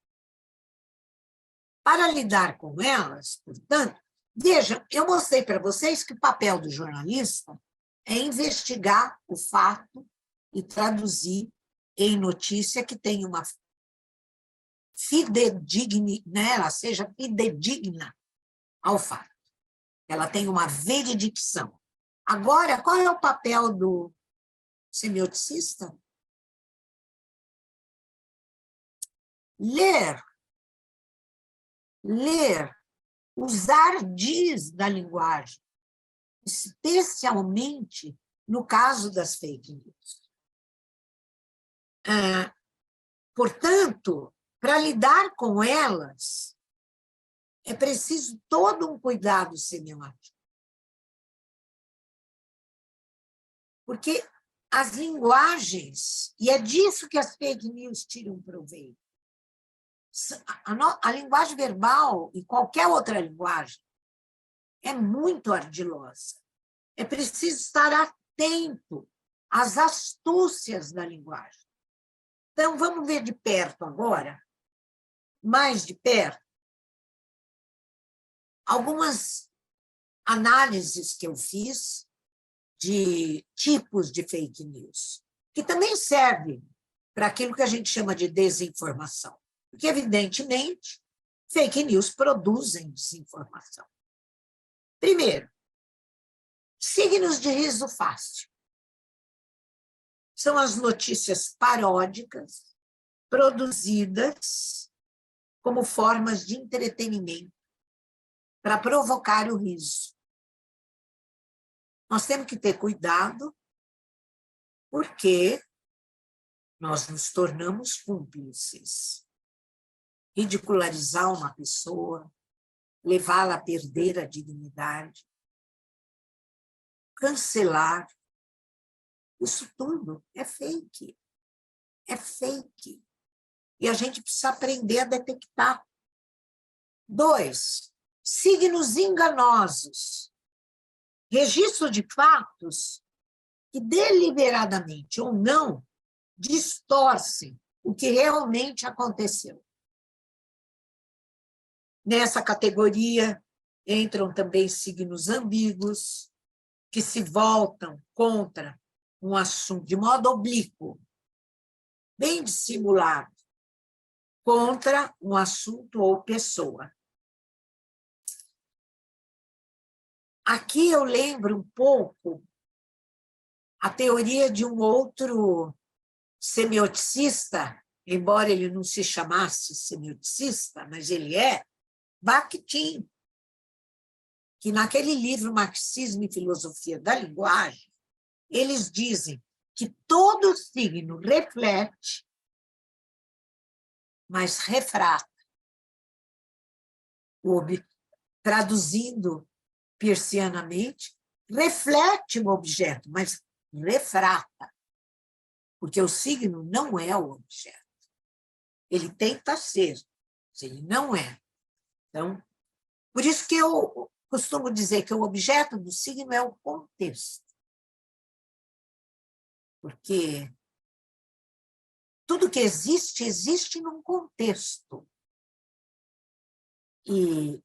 Para lidar com elas, portanto, vejam, eu mostrei para vocês que o papel do jornalista é investigar o fato e traduzir em notícia que tenha uma fidedigna, né? Ela seja fidedigna ao fato. Ela tem uma veredicção. Agora, qual é o papel do semioticista? Ler, os ardis da linguagem, especialmente no caso das fake news. Portanto, para lidar com elas, é preciso todo um cuidado semiótico. Porque as linguagens, e é disso que as fake news tiram proveito, a linguagem verbal e qualquer outra linguagem é muito ardilosa. É preciso estar atento às astúcias da linguagem. Então, vamos ver de perto agora, mais de perto, algumas análises que eu fiz de tipos de fake news, que também servem para aquilo que a gente chama de desinformação. Porque, evidentemente, fake news produzem desinformação. Primeiro, signos de riso fácil. São as notícias paródicas produzidas como formas de entretenimento para provocar o riso. Nós temos que ter cuidado, porque nós nos tornamos cúmplices. Ridicularizar uma pessoa, levá-la a perder a dignidade, cancelar, isso tudo é fake. É fake. E a gente precisa aprender a detectar. 2, signos enganosos. Registro de fatos que deliberadamente ou não distorcem o que realmente aconteceu. Nessa categoria entram também signos ambíguos, que se voltam contra um assunto de modo oblíquo, bem dissimulado, contra um assunto ou pessoa. Aqui eu lembro um pouco a teoria de um outro semioticista, embora ele não se chamasse semioticista, mas ele é, Bakhtin, que naquele livro Marxismo e Filosofia da Linguagem, eles dizem que todo signo reflete, mas refrata. Traduzindo persianamente, reflete o objeto, mas refrata, porque o signo não é o objeto. Ele tenta ser, mas ele não é. Então, por isso que eu costumo dizer que o objeto do signo é o contexto. Porque tudo que existe, existe num contexto. E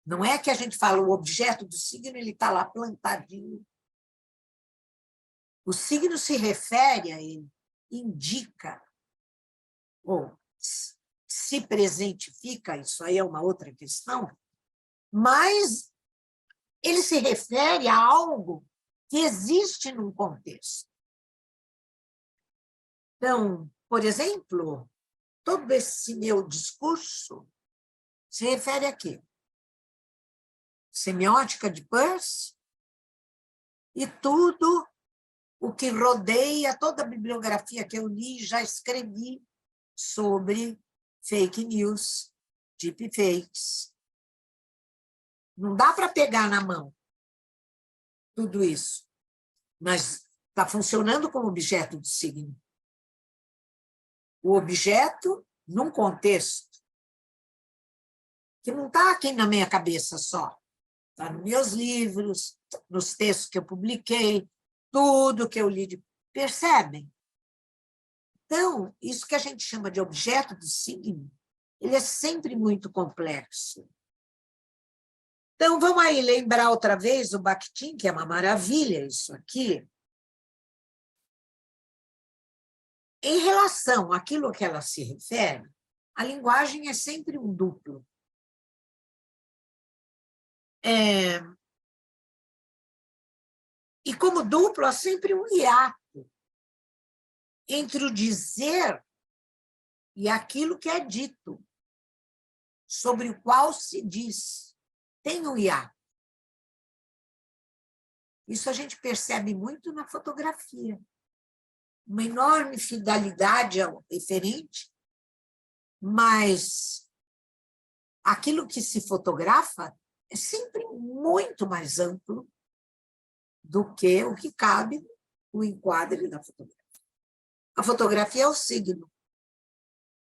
não é que a gente fala o objeto do signo, ele está lá plantadinho. O signo se refere a ele, indica, ou se presentifica, isso aí é uma outra questão, mas ele se refere a algo que existe num contexto. Então, por exemplo, todo esse meu discurso se refere a quê? Semiótica de Peirce e tudo o que rodeia, toda a bibliografia que eu li, já escrevi sobre fake news, deepfakes. Não dá para pegar na mão tudo isso, mas está funcionando como objeto do signo. O objeto num contexto que não está aqui na minha cabeça só, está nos meus livros, nos textos que eu publiquei, tudo que eu li. Percebem? Então, isso que a gente chama de objeto do signo, ele é sempre muito complexo. Então, vamos aí lembrar outra vez o Bakhtin, que é uma maravilha isso aqui. Em relação àquilo que ela se refere, a linguagem é sempre um duplo. E como duplo, há sempre um hiato entre o dizer e aquilo que é dito, sobre o qual se diz. Tem um hiato. Isso a gente percebe muito na fotografia. Uma enorme fidelidade ao referente, mas aquilo que se fotografa é sempre muito mais amplo do que o que cabe no enquadre da fotografia. A fotografia é o signo.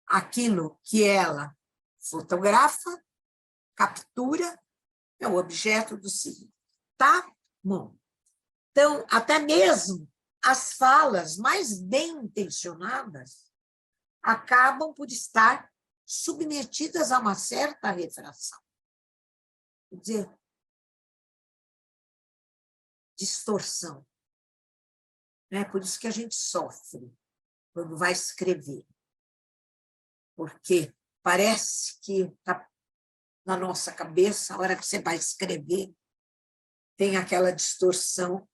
Aquilo que ela fotografa, captura, é o objeto do signo. Tá? Bom. Então, até mesmo as falas mais bem intencionadas acabam por estar submetidas a uma certa refração. Quer dizer, distorção. É por isso que a gente sofre quando vai escrever. Porque parece que está na nossa cabeça, a hora que você vai escrever, tem aquela distorção,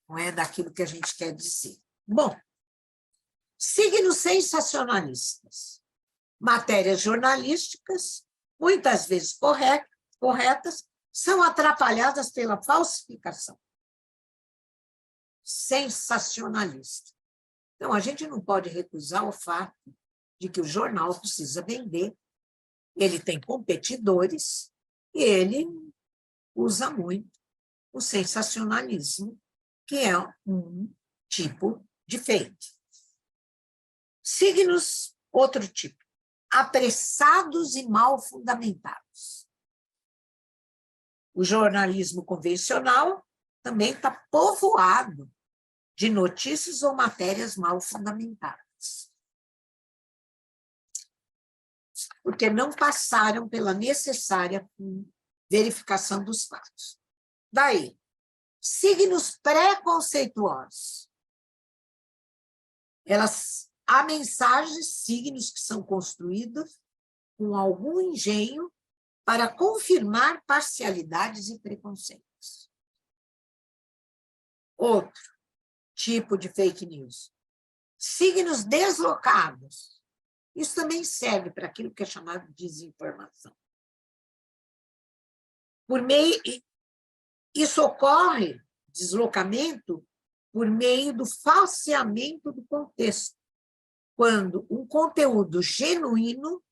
não é, daquilo que a gente quer dizer. Bom, signos sensacionalistas. Matérias jornalísticas, muitas vezes corretas, são atrapalhadas pela falsificação. Sensacionalista. Então, a gente não pode recusar o fato de que o jornal precisa vender, ele tem competidores e ele usa muito o sensacionalismo, que é um tipo de fake. Signos, outro tipo, apressados e mal fundamentados. O jornalismo convencional também está povoado de notícias ou matérias mal fundamentadas, porque não passaram pela necessária verificação dos fatos. Daí, signos preconceituosos. Há mensagens, signos que são construídos com algum engenho para confirmar parcialidades e preconceitos. Outro tipo de fake news. Signos deslocados. Isso também serve para aquilo que é chamado de desinformação. Isso ocorre, deslocamento, por meio do falseamento do contexto, quando um conteúdo genuíno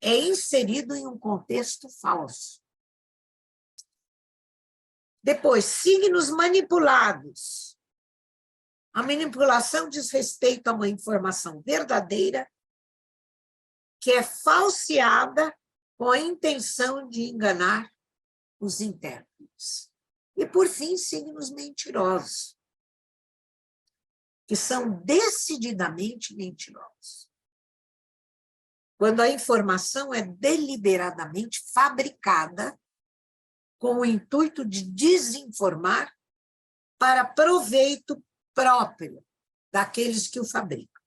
é inserido em um contexto falso. Depois, signos manipulados. A manipulação diz respeito a uma informação verdadeira que é falseada com a intenção de enganar os intérpretes. E, por fim, signos mentirosos, que são decididamente mentirosos. Quando a informação é deliberadamente fabricada com o intuito de desinformar para proveito próprio daqueles que o fabricam.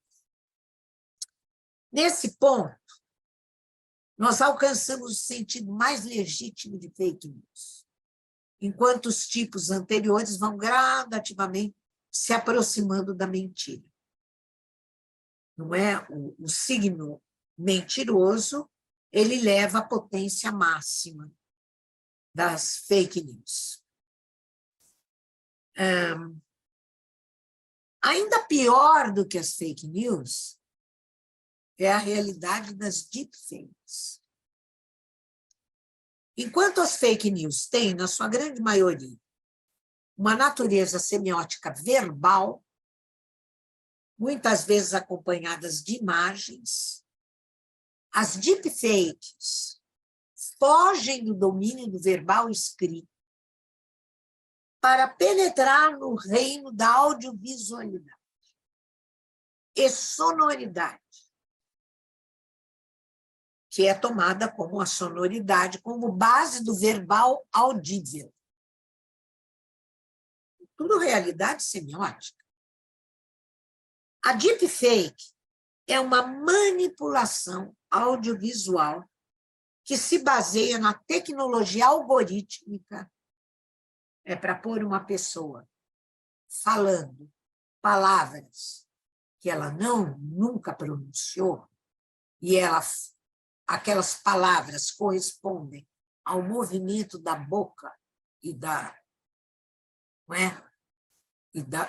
Nesse ponto, nós alcançamos o sentido mais legítimo de fake news, enquanto os tipos anteriores vão gradativamente se aproximando da mentira. Não é? O signo mentiroso, ele leva à potência máxima das fake news. Ainda pior do que as fake news é a realidade das deepfakes. Enquanto as fake news têm, na sua grande maioria, uma natureza semiótica verbal, muitas vezes acompanhadas de imagens, as deepfakes fogem do domínio do verbal escrito para penetrar no reino da audiovisualidade e sonoridade, que é tomada como a sonoridade, como base do verbal audível. Tudo realidade semiótica. A deepfake é uma manipulação audiovisual que se baseia na tecnologia algorítmica para pôr uma pessoa falando palavras que ela nunca pronunciou e aquelas palavras correspondem ao movimento da boca e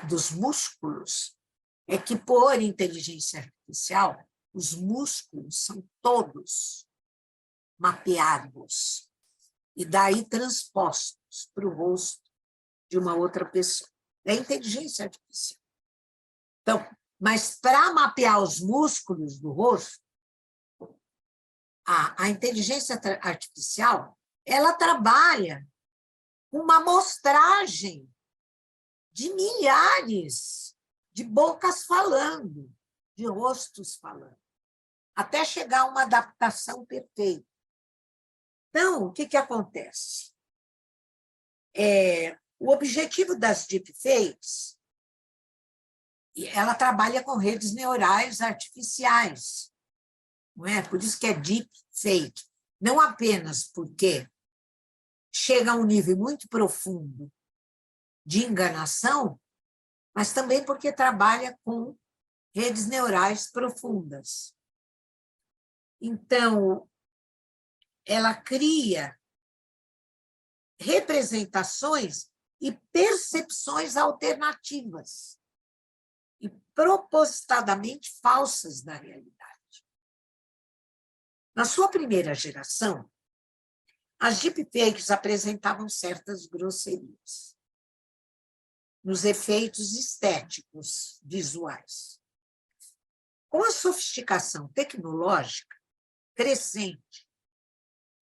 dos músculos, é que, por inteligência artificial, os músculos são todos mapeados e daí transpostos para o rosto de uma outra pessoa. É inteligência artificial. Então, mas para mapear os músculos do rosto, a inteligência artificial, ela trabalha com uma amostragem de milhares de bocas falando, de rostos falando, até chegar a uma adaptação perfeita. Então, o que acontece? O objetivo das deepfakes, ela trabalha com redes neurais artificiais, não é? Por isso que é deepfake. não apenas porque chega a um nível muito profundo de enganação, mas também porque trabalha com redes neurais profundas. Então, ela cria representações e percepções alternativas e propositadamente falsas da realidade. Na sua primeira geração, as deepfakes apresentavam certas grosserias nos efeitos estéticos visuais. Com a sofisticação tecnológica crescente,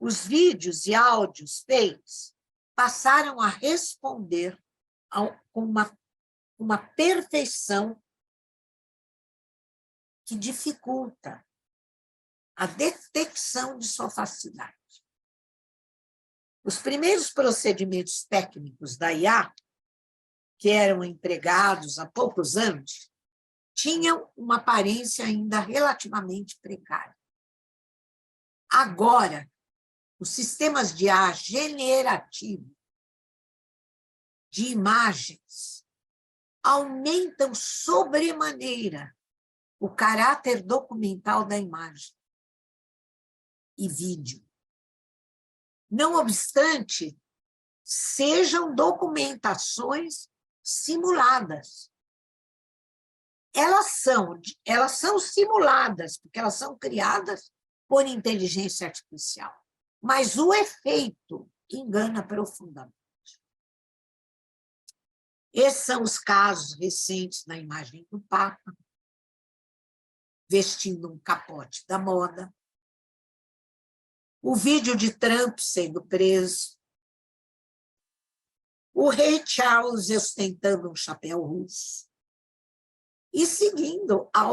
os vídeos e áudios fakes passaram a responder com uma perfeição que dificulta a detecção de sua falsidade. Os primeiros procedimentos técnicos da IA, que eram empregados há poucos anos, tinham uma aparência ainda relativamente precária. Agora, os sistemas de IA generativo de imagens aumentam sobremaneira o caráter documental da imagem e vídeo. Não obstante, sejam documentações simuladas. Elas são simuladas, porque elas são criadas por inteligência artificial. Mas o efeito engana profundamente. Esses são os casos recentes da imagem do Papa, vestindo um capote da moda, o vídeo de Trump sendo preso, o rei Charles ostentando um chapéu russo e seguindo a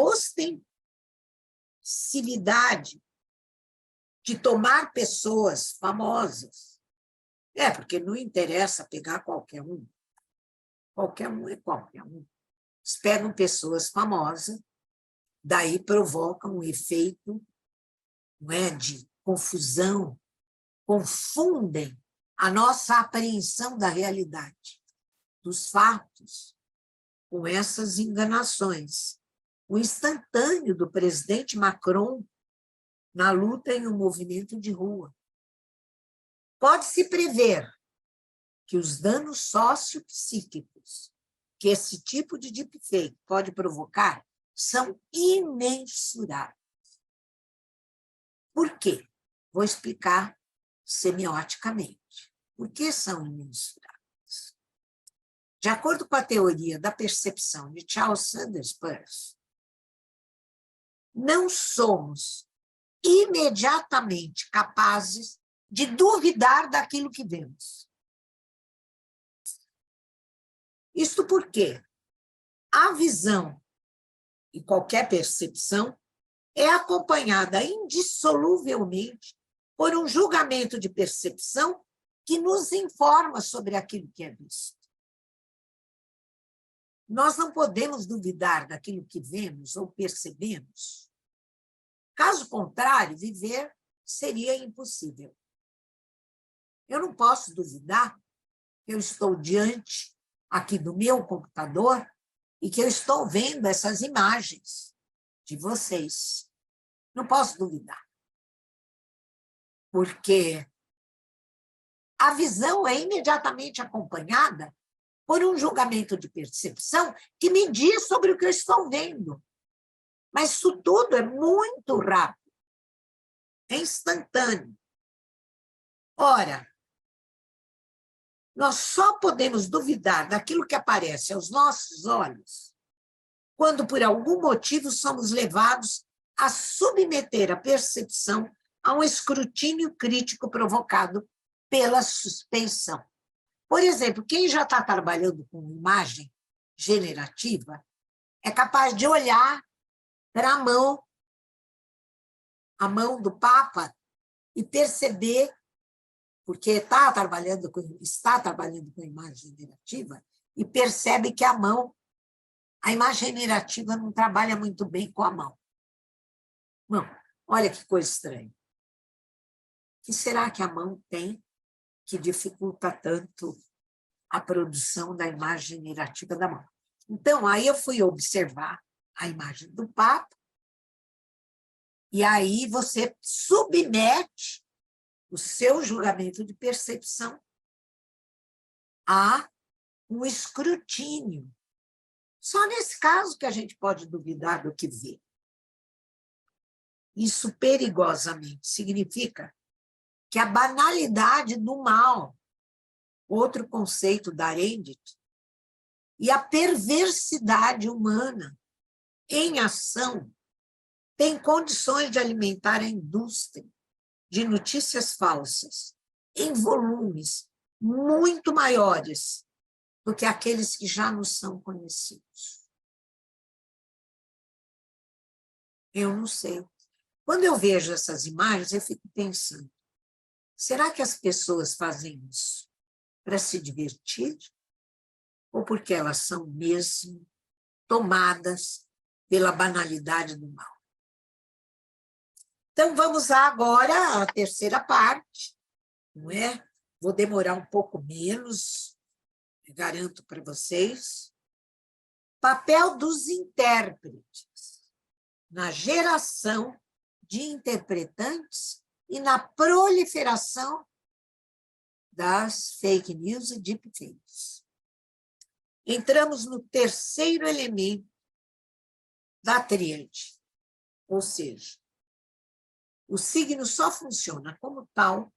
ostensividade de tomar pessoas famosas. Porque não interessa pegar qualquer um. Qualquer um é qualquer um. Eles pegam pessoas famosas, daí provocam um efeito, não é, de confusão, confundem a nossa apreensão da realidade, dos fatos, com essas enganações. O instantâneo do presidente Macron na luta em um movimento de rua. Pode-se prever que os danos sociopsíquicos que esse tipo de deepfake pode provocar são imensuráveis. Por quê? Vou explicar semioticamente. Por que são imensuráveis? De acordo com a teoria da percepção de Charles Sanders Peirce, não somos imediatamente capazes de duvidar daquilo que vemos. Isto porque a visão e qualquer percepção é acompanhada indissoluvelmente por um julgamento de percepção que nos informa sobre aquilo que é visto. Nós não podemos duvidar daquilo que vemos ou percebemos. Caso contrário, viver seria impossível. Eu não posso duvidar que eu estou diante aqui do meu computador e que eu estou vendo essas imagens de vocês. Não posso duvidar. Porque a visão é imediatamente acompanhada por um julgamento de percepção que me diz sobre o que eu estou vendo. Mas isso tudo é muito rápido, é instantâneo. Ora, nós só podemos duvidar daquilo que aparece aos nossos olhos quando, por algum motivo, somos levados a submeter a percepção a um escrutínio crítico provocado pela suspeição. Por exemplo, quem já está trabalhando com imagem generativa é capaz de olhar para a mão do Papa e perceber, porque está trabalhando com imagem generativa, e percebe que a imagem generativa não trabalha muito bem com a mão. Não, olha que coisa estranha. que será que a mão tem que dificulta tanto a produção da imagem generativa da mão? Então, aí eu fui observar a imagem do Papa, e aí você submete o seu julgamento de percepção a um escrutínio. Só nesse caso que a gente pode duvidar do que vê. Isso perigosamente significa que a banalidade do mal, outro conceito da Arendt, e a perversidade humana em ação tem condições de alimentar a indústria de notícias falsas em volumes muito maiores do que aqueles que já nos são conhecidos. Eu não sei. Quando eu vejo essas imagens, eu fico pensando, será que as pessoas fazem isso para se divertir? Ou porque elas são mesmo tomadas pela banalidade do mal? Então, vamos agora à terceira parte, não é? Vou demorar um pouco menos, garanto para vocês. Papel dos intérpretes na geração de interpretantes e na proliferação das fake news e deepfakes. Entramos no terceiro elemento da tríade, ou seja, o signo só funciona como tal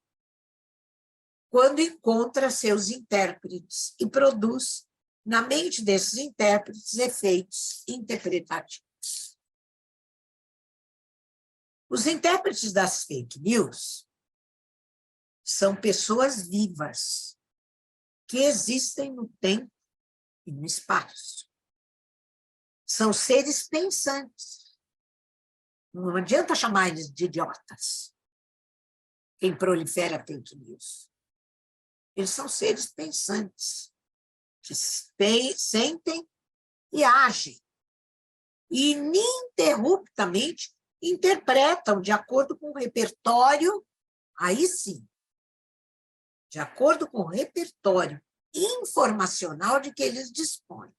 quando encontra seus intérpretes e produz, na mente desses intérpretes, efeitos interpretativos. Os intérpretes das fake news são pessoas vivas que existem no tempo e no espaço. São seres pensantes. Não adianta chamar eles de idiotas, quem prolifera fake news. Eles são seres pensantes, que sentem e agem, e ininterruptamente interpretam de acordo com o repertório, aí sim, de acordo com o repertório informacional de que eles dispõem.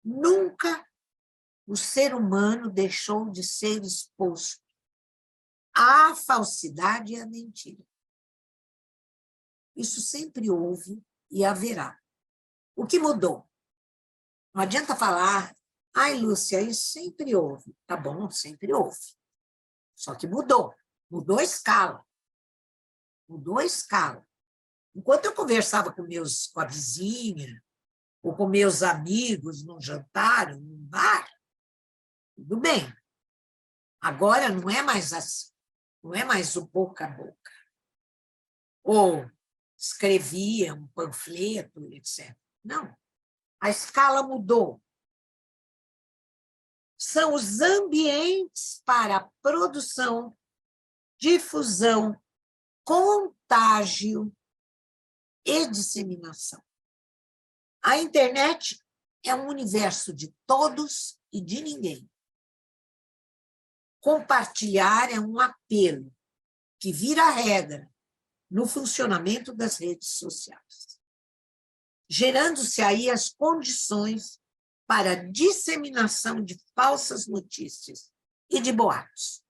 Nunca o ser humano deixou de ser exposto à falsidade e à mentira. Isso sempre houve e haverá. O que mudou? Não adianta falar, ai, Lúcia, isso sempre houve. Tá bom, sempre houve. Só que mudou. Mudou a escala. Mudou a escala. Enquanto eu conversava com a vizinha, ou com meus amigos num jantar, num bar, tudo bem. Agora não é mais assim. Não é mais o boca a boca. Ou escrevia um panfleto, etc. Não. A escala mudou. São os ambientes para a produção, difusão, contágio e disseminação. A internet é um universo de todos e de ninguém. Compartilhar é um apelo que vira regra no funcionamento das redes sociais, gerando-se aí as condições para a disseminação de falsas notícias e de boatos.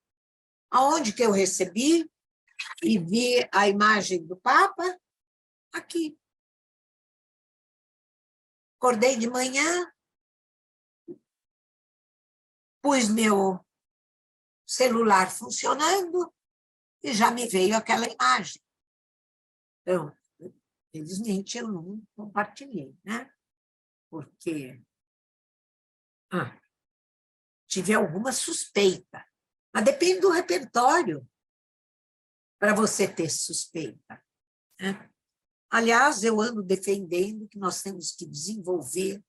Aonde que eu recebi e vi a imagem do Papa? Aqui. Acordei de manhã, pus meu celular funcionando e já me veio aquela imagem. Então, felizmente, eu não compartilhei, né? Porque tive alguma suspeita. Mas depende do repertório para você ter suspeita, né? Aliás, eu ando defendendo que nós temos que desenvolver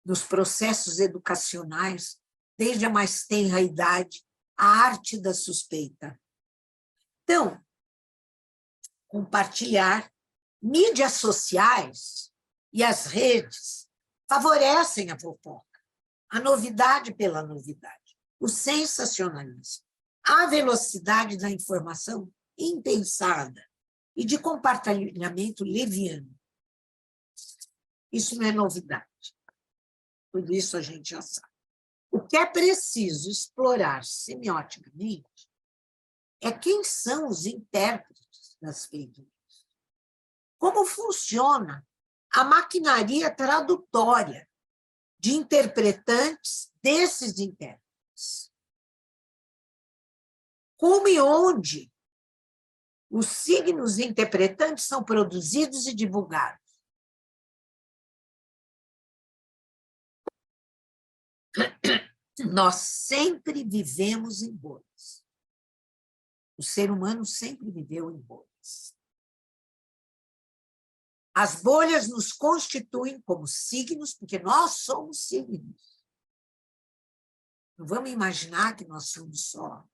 nos processos educacionais, desde a mais tenra idade, a arte da suspeita. Então, compartilhar mídias sociais e as redes favorecem a fofoca, a novidade pela novidade, o sensacionalismo, a velocidade da informação impensada e de compartilhamento leviano. Isso não é novidade. Tudo isso a gente já sabe. O que é preciso explorar semioticamente é quem são os intérpretes das fake news. Como funciona a maquinaria tradutória de interpretantes desses intérpretes. Como e onde os signos interpretantes são produzidos e divulgados. Nós sempre vivemos em bolhas. O ser humano sempre viveu em bolhas. As bolhas nos constituem como signos, porque nós somos signos. Não vamos imaginar que nós somos só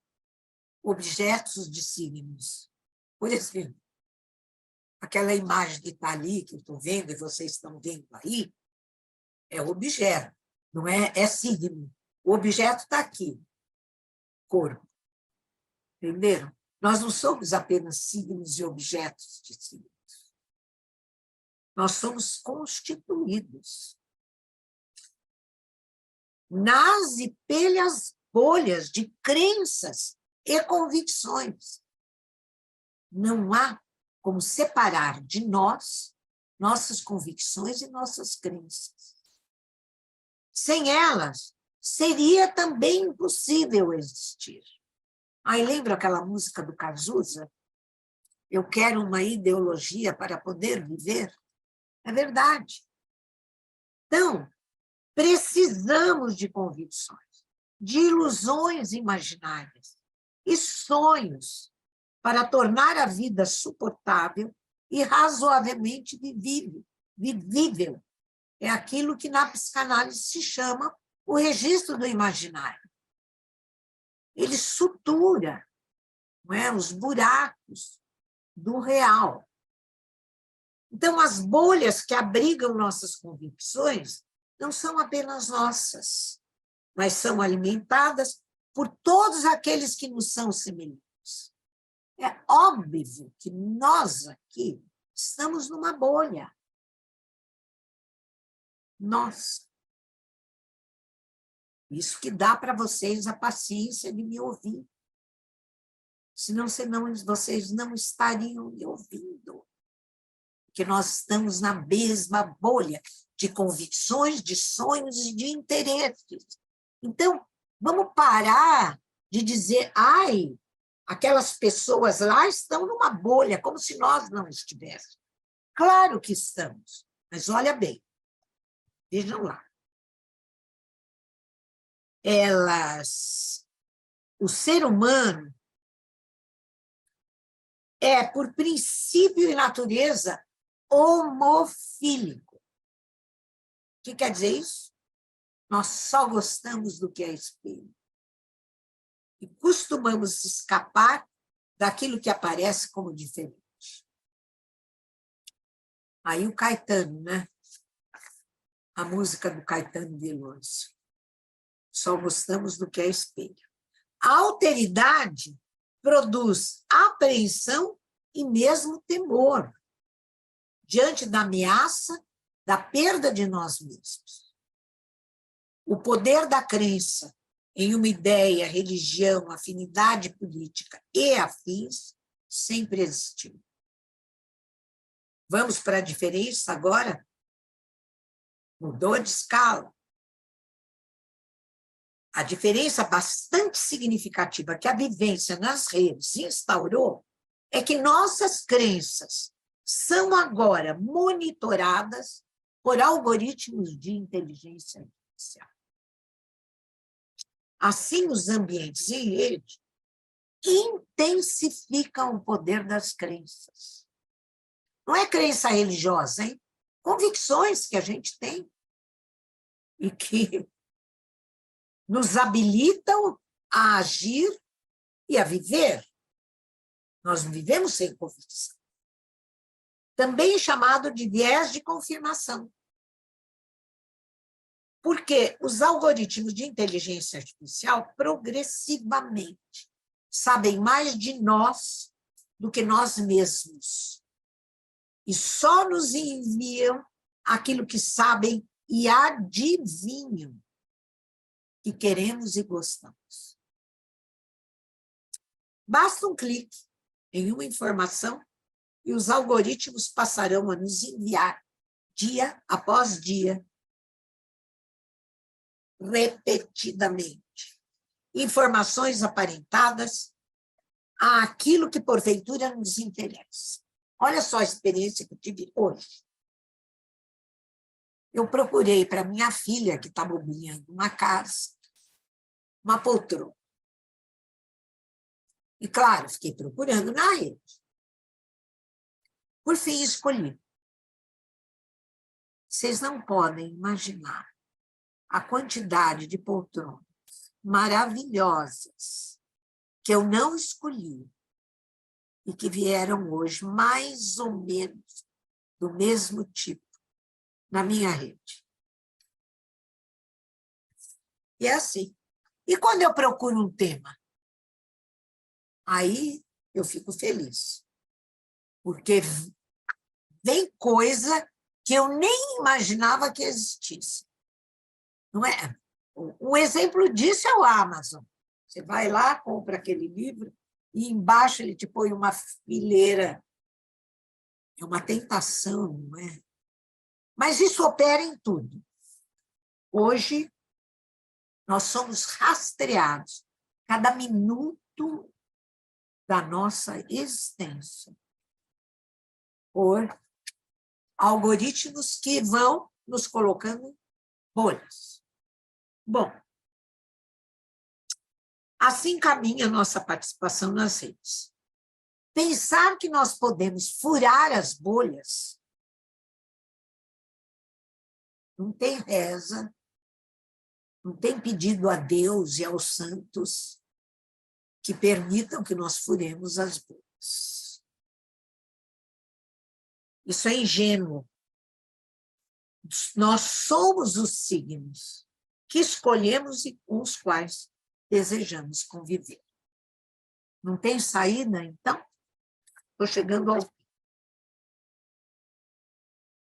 objetos de signos. Por exemplo, aquela imagem que está ali, que eu estou vendo e vocês estão vendo aí, é objeto, não é, é signo. O objeto está aqui, corpo. Entenderam? Nós não somos apenas signos e objetos de signos. Nós somos constituídos nas e pelas bolhas de crenças e convicções. Não há como separar de nós nossas convicções e nossas crenças. Sem elas, seria também impossível existir. Aí lembra aquela música do Cazuza? Eu quero uma ideologia para poder viver? É verdade. Então, precisamos de convicções, de ilusões imaginárias e sonhos para tornar a vida suportável e razoavelmente vivível. É aquilo que na psicanálise se chama o registro do imaginário. Ele sutura, não é, os buracos do real. Então, as bolhas que abrigam nossas convicções não são apenas nossas, mas são alimentadas por todos aqueles que nos são semelhantes. É óbvio que nós aqui estamos numa bolha. Nós. Isso que dá para vocês a paciência de me ouvir. Senão vocês não estariam me ouvindo. Porque nós estamos na mesma bolha de convicções, de sonhos e de interesses. Então, vamos parar de dizer, ai, aquelas pessoas lá estão numa bolha, como se nós não estivéssemos. Claro que estamos, mas olha bem, vejam lá. O ser humano é, por princípio e natureza, homofílico. O que quer dizer isso? Nós só gostamos do que é espelho. E costumamos escapar daquilo que aparece como diferente. Aí o Caetano, né? A música do Caetano Veloso. Só gostamos do que é espelho. A alteridade produz apreensão e mesmo temor diante da ameaça da perda de nós mesmos. O poder da crença em uma ideia, religião, afinidade política e afins sempre existiu. Vamos para a diferença agora? Mudou de escala. A diferença bastante significativa que a vivência nas redes instaurou é que nossas crenças são agora monitoradas por algoritmos de inteligência artificial. Assim, os ambientes em rede intensificam o poder das crenças. Não é crença religiosa, hein? Convicções que a gente tem e que nos habilitam a agir e a viver. Nós não vivemos sem convicção. Também chamado de viés de confirmação. Porque os algoritmos de inteligência artificial progressivamente sabem mais de nós do que nós mesmos. E só nos enviam aquilo que sabem e adivinham que queremos e gostamos. Basta um clique em uma informação e os algoritmos passarão a nos enviar, dia após dia, repetidamente, informações aparentadas àquilo que porventura nos interessa. Olha só a experiência que eu tive hoje. Eu procurei para minha filha, que está mobiliando uma casa, uma poltrona. E, claro, fiquei procurando na rede. Por fim, escolhi. Vocês não podem imaginar a quantidade de poltronas maravilhosas que eu não escolhi e que vieram hoje mais ou menos do mesmo tipo na minha rede. E é assim. E quando eu procuro um tema? Aí eu fico feliz, porque vem coisa que eu nem imaginava que existisse. Não é? Um exemplo disso é o Amazon. Você vai lá, compra aquele livro, e embaixo ele te põe uma fileira. É uma tentação, não é? Mas isso opera em tudo. Hoje, nós somos rastreados, cada minuto da nossa existência, por algoritmos que vão nos colocando bolhas. Bom, assim caminha a nossa participação nas redes. Pensar que nós podemos furar as bolhas, não tem reza, não tem pedido a Deus e aos santos que permitam que nós furemos as bolhas. Isso é ingênuo. Nós somos os signos que escolhemos e com os quais desejamos conviver. Não tem saída, então? Estou chegando ao fim.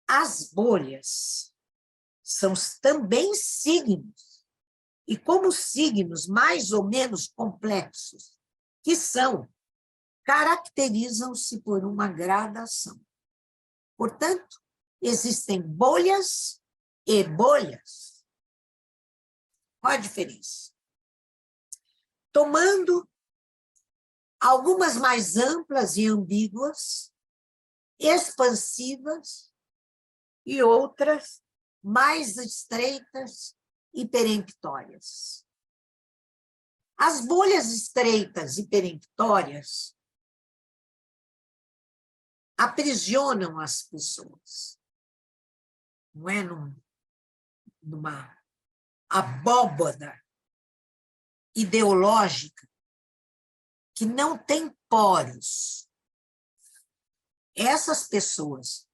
As bolhas são também signos, e como signos mais ou menos complexos que são, caracterizam-se por uma gradação. Portanto, existem bolhas e bolhas. Qual a diferença? Tomando algumas mais amplas e ambíguas, expansivas, e outras mais estreitas e peremptórias. As bolhas estreitas e peremptórias aprisionam as pessoas, não é? Numa abóbada ideológica que não tem poros. Essas pessoas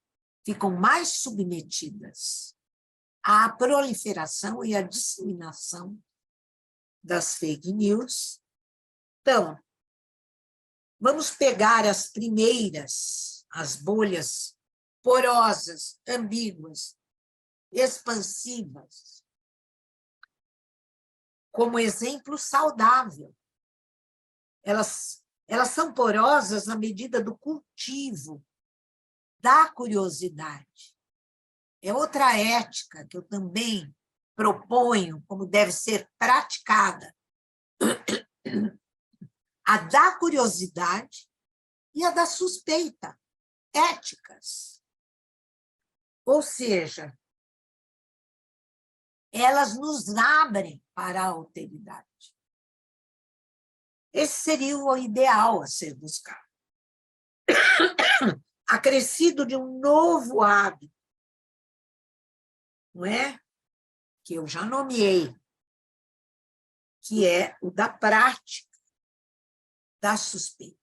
ficam mais submetidas à proliferação e à disseminação das fake news. Então, vamos pegar as primeiras, as bolhas porosas, ambíguas, expansivas, como exemplo saudável. Elas são porosas na medida do cultivo da curiosidade. É outra ética que eu também proponho, como deve ser praticada, a da curiosidade e a da suspeita, éticas. Ou seja, elas nos abrem para a alteridade. Esse seria o ideal a ser buscado. Acrescido de um novo hábito, não é? Que eu já nomeei, que é o da prática da suspeita.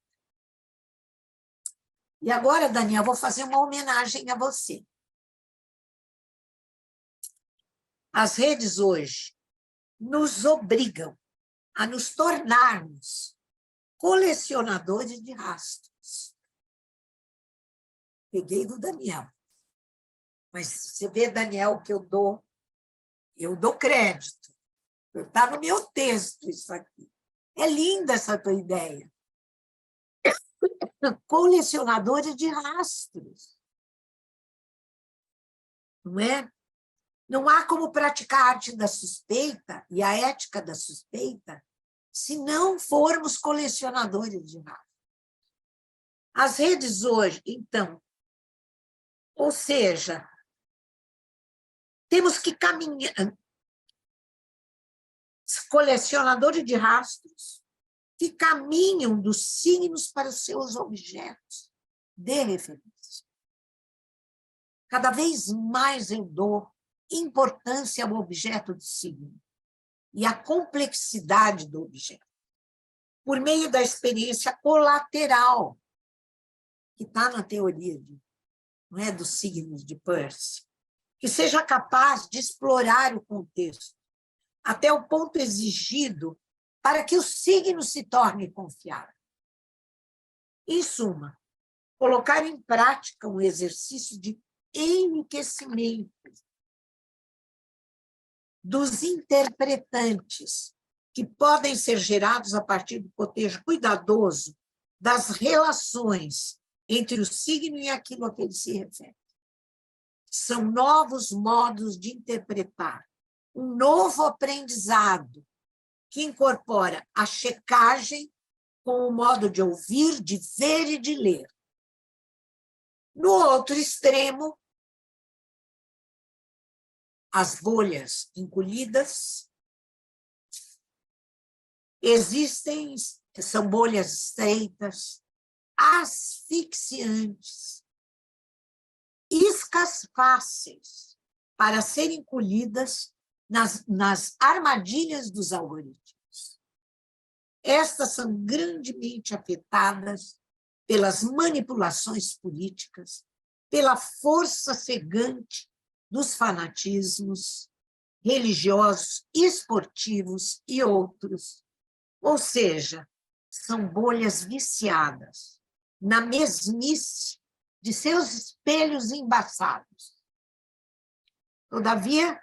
E agora, Daniel, vou fazer uma homenagem a você. As redes hoje nos obrigam a nos tornarmos colecionadores de rastros. Peguei do Daniel. Mas você vê, Daniel, que eu dou crédito. Está no meu texto isso aqui. É linda essa tua ideia. Colecionadores de rastros. Não é? Não há como praticar a arte da suspeita e a ética da suspeita se não formos colecionadores de rastros. As redes hoje, então, ou seja, temos que caminhar, colecionadores de rastros que caminham dos signos para os seus objetos de referência. Cada vez mais eu dou importância ao objeto do signo e à complexidade do objeto, por meio da experiência colateral, que está na teoria não é, dos signos de Peirce, que seja capaz de explorar o contexto até o ponto exigido para que o signo se torne confiável. Em suma, colocar em prática um exercício de enriquecimento dos interpretantes, que podem ser gerados a partir do cotejo cuidadoso das relações entre o signo e aquilo a que ele se refere. São novos modos de interpretar, um novo aprendizado que incorpora a checagem com o modo de ouvir, de ver e de ler. No outro extremo, as bolhas encolhidas existem, são bolhas estreitas, asfixiantes, iscas fáceis para serem colhidas nas armadilhas dos algoritmos. Estas são grandemente afetadas pelas manipulações políticas, pela força cegante dos fanatismos religiosos, esportivos e outros. Ou seja, são bolhas viciadas na mesmice de seus espelhos embaçados. Todavia,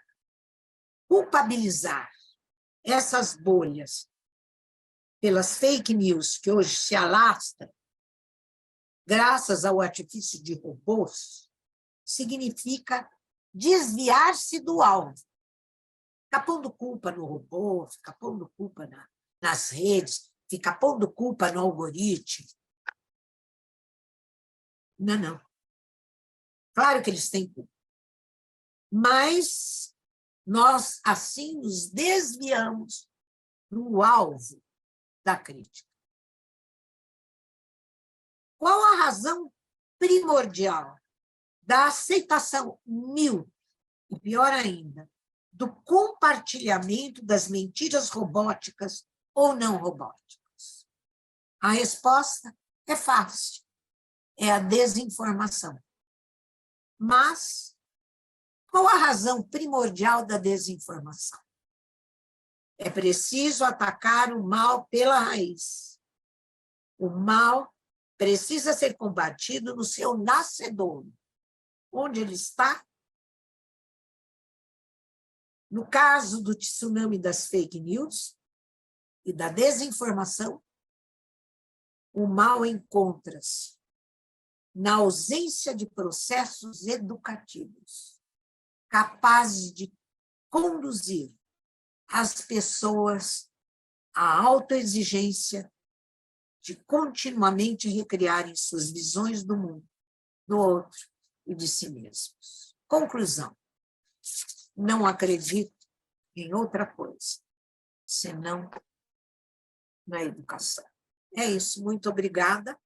culpabilizar essas bolhas pelas fake news que hoje se alastram, graças ao artifício de robôs, significa desviar-se do alvo. Ficar pondo culpa no robô, ficar pondo culpa nas redes, ficar pondo culpa no algoritmo. Não, não. Claro que eles têm culpa. Mas nós, assim, nos desviamos do alvo da crítica. Qual a razão primordial da aceitação míope, e pior ainda, do compartilhamento das mentiras robóticas ou não robóticas? A resposta é fácil, é a desinformação. Mas qual a razão primordial da desinformação? É preciso atacar o mal pela raiz. O mal precisa ser combatido no seu nascedouro. Onde ele está? No caso do tsunami das fake news e da desinformação, o mal encontra-se na ausência de processos educativos capazes de conduzir as pessoas à autoexigência de continuamente recriarem suas visões do mundo, do outro e de si mesmos. Conclusão: não acredito em outra coisa, senão na educação. É isso, muito obrigada.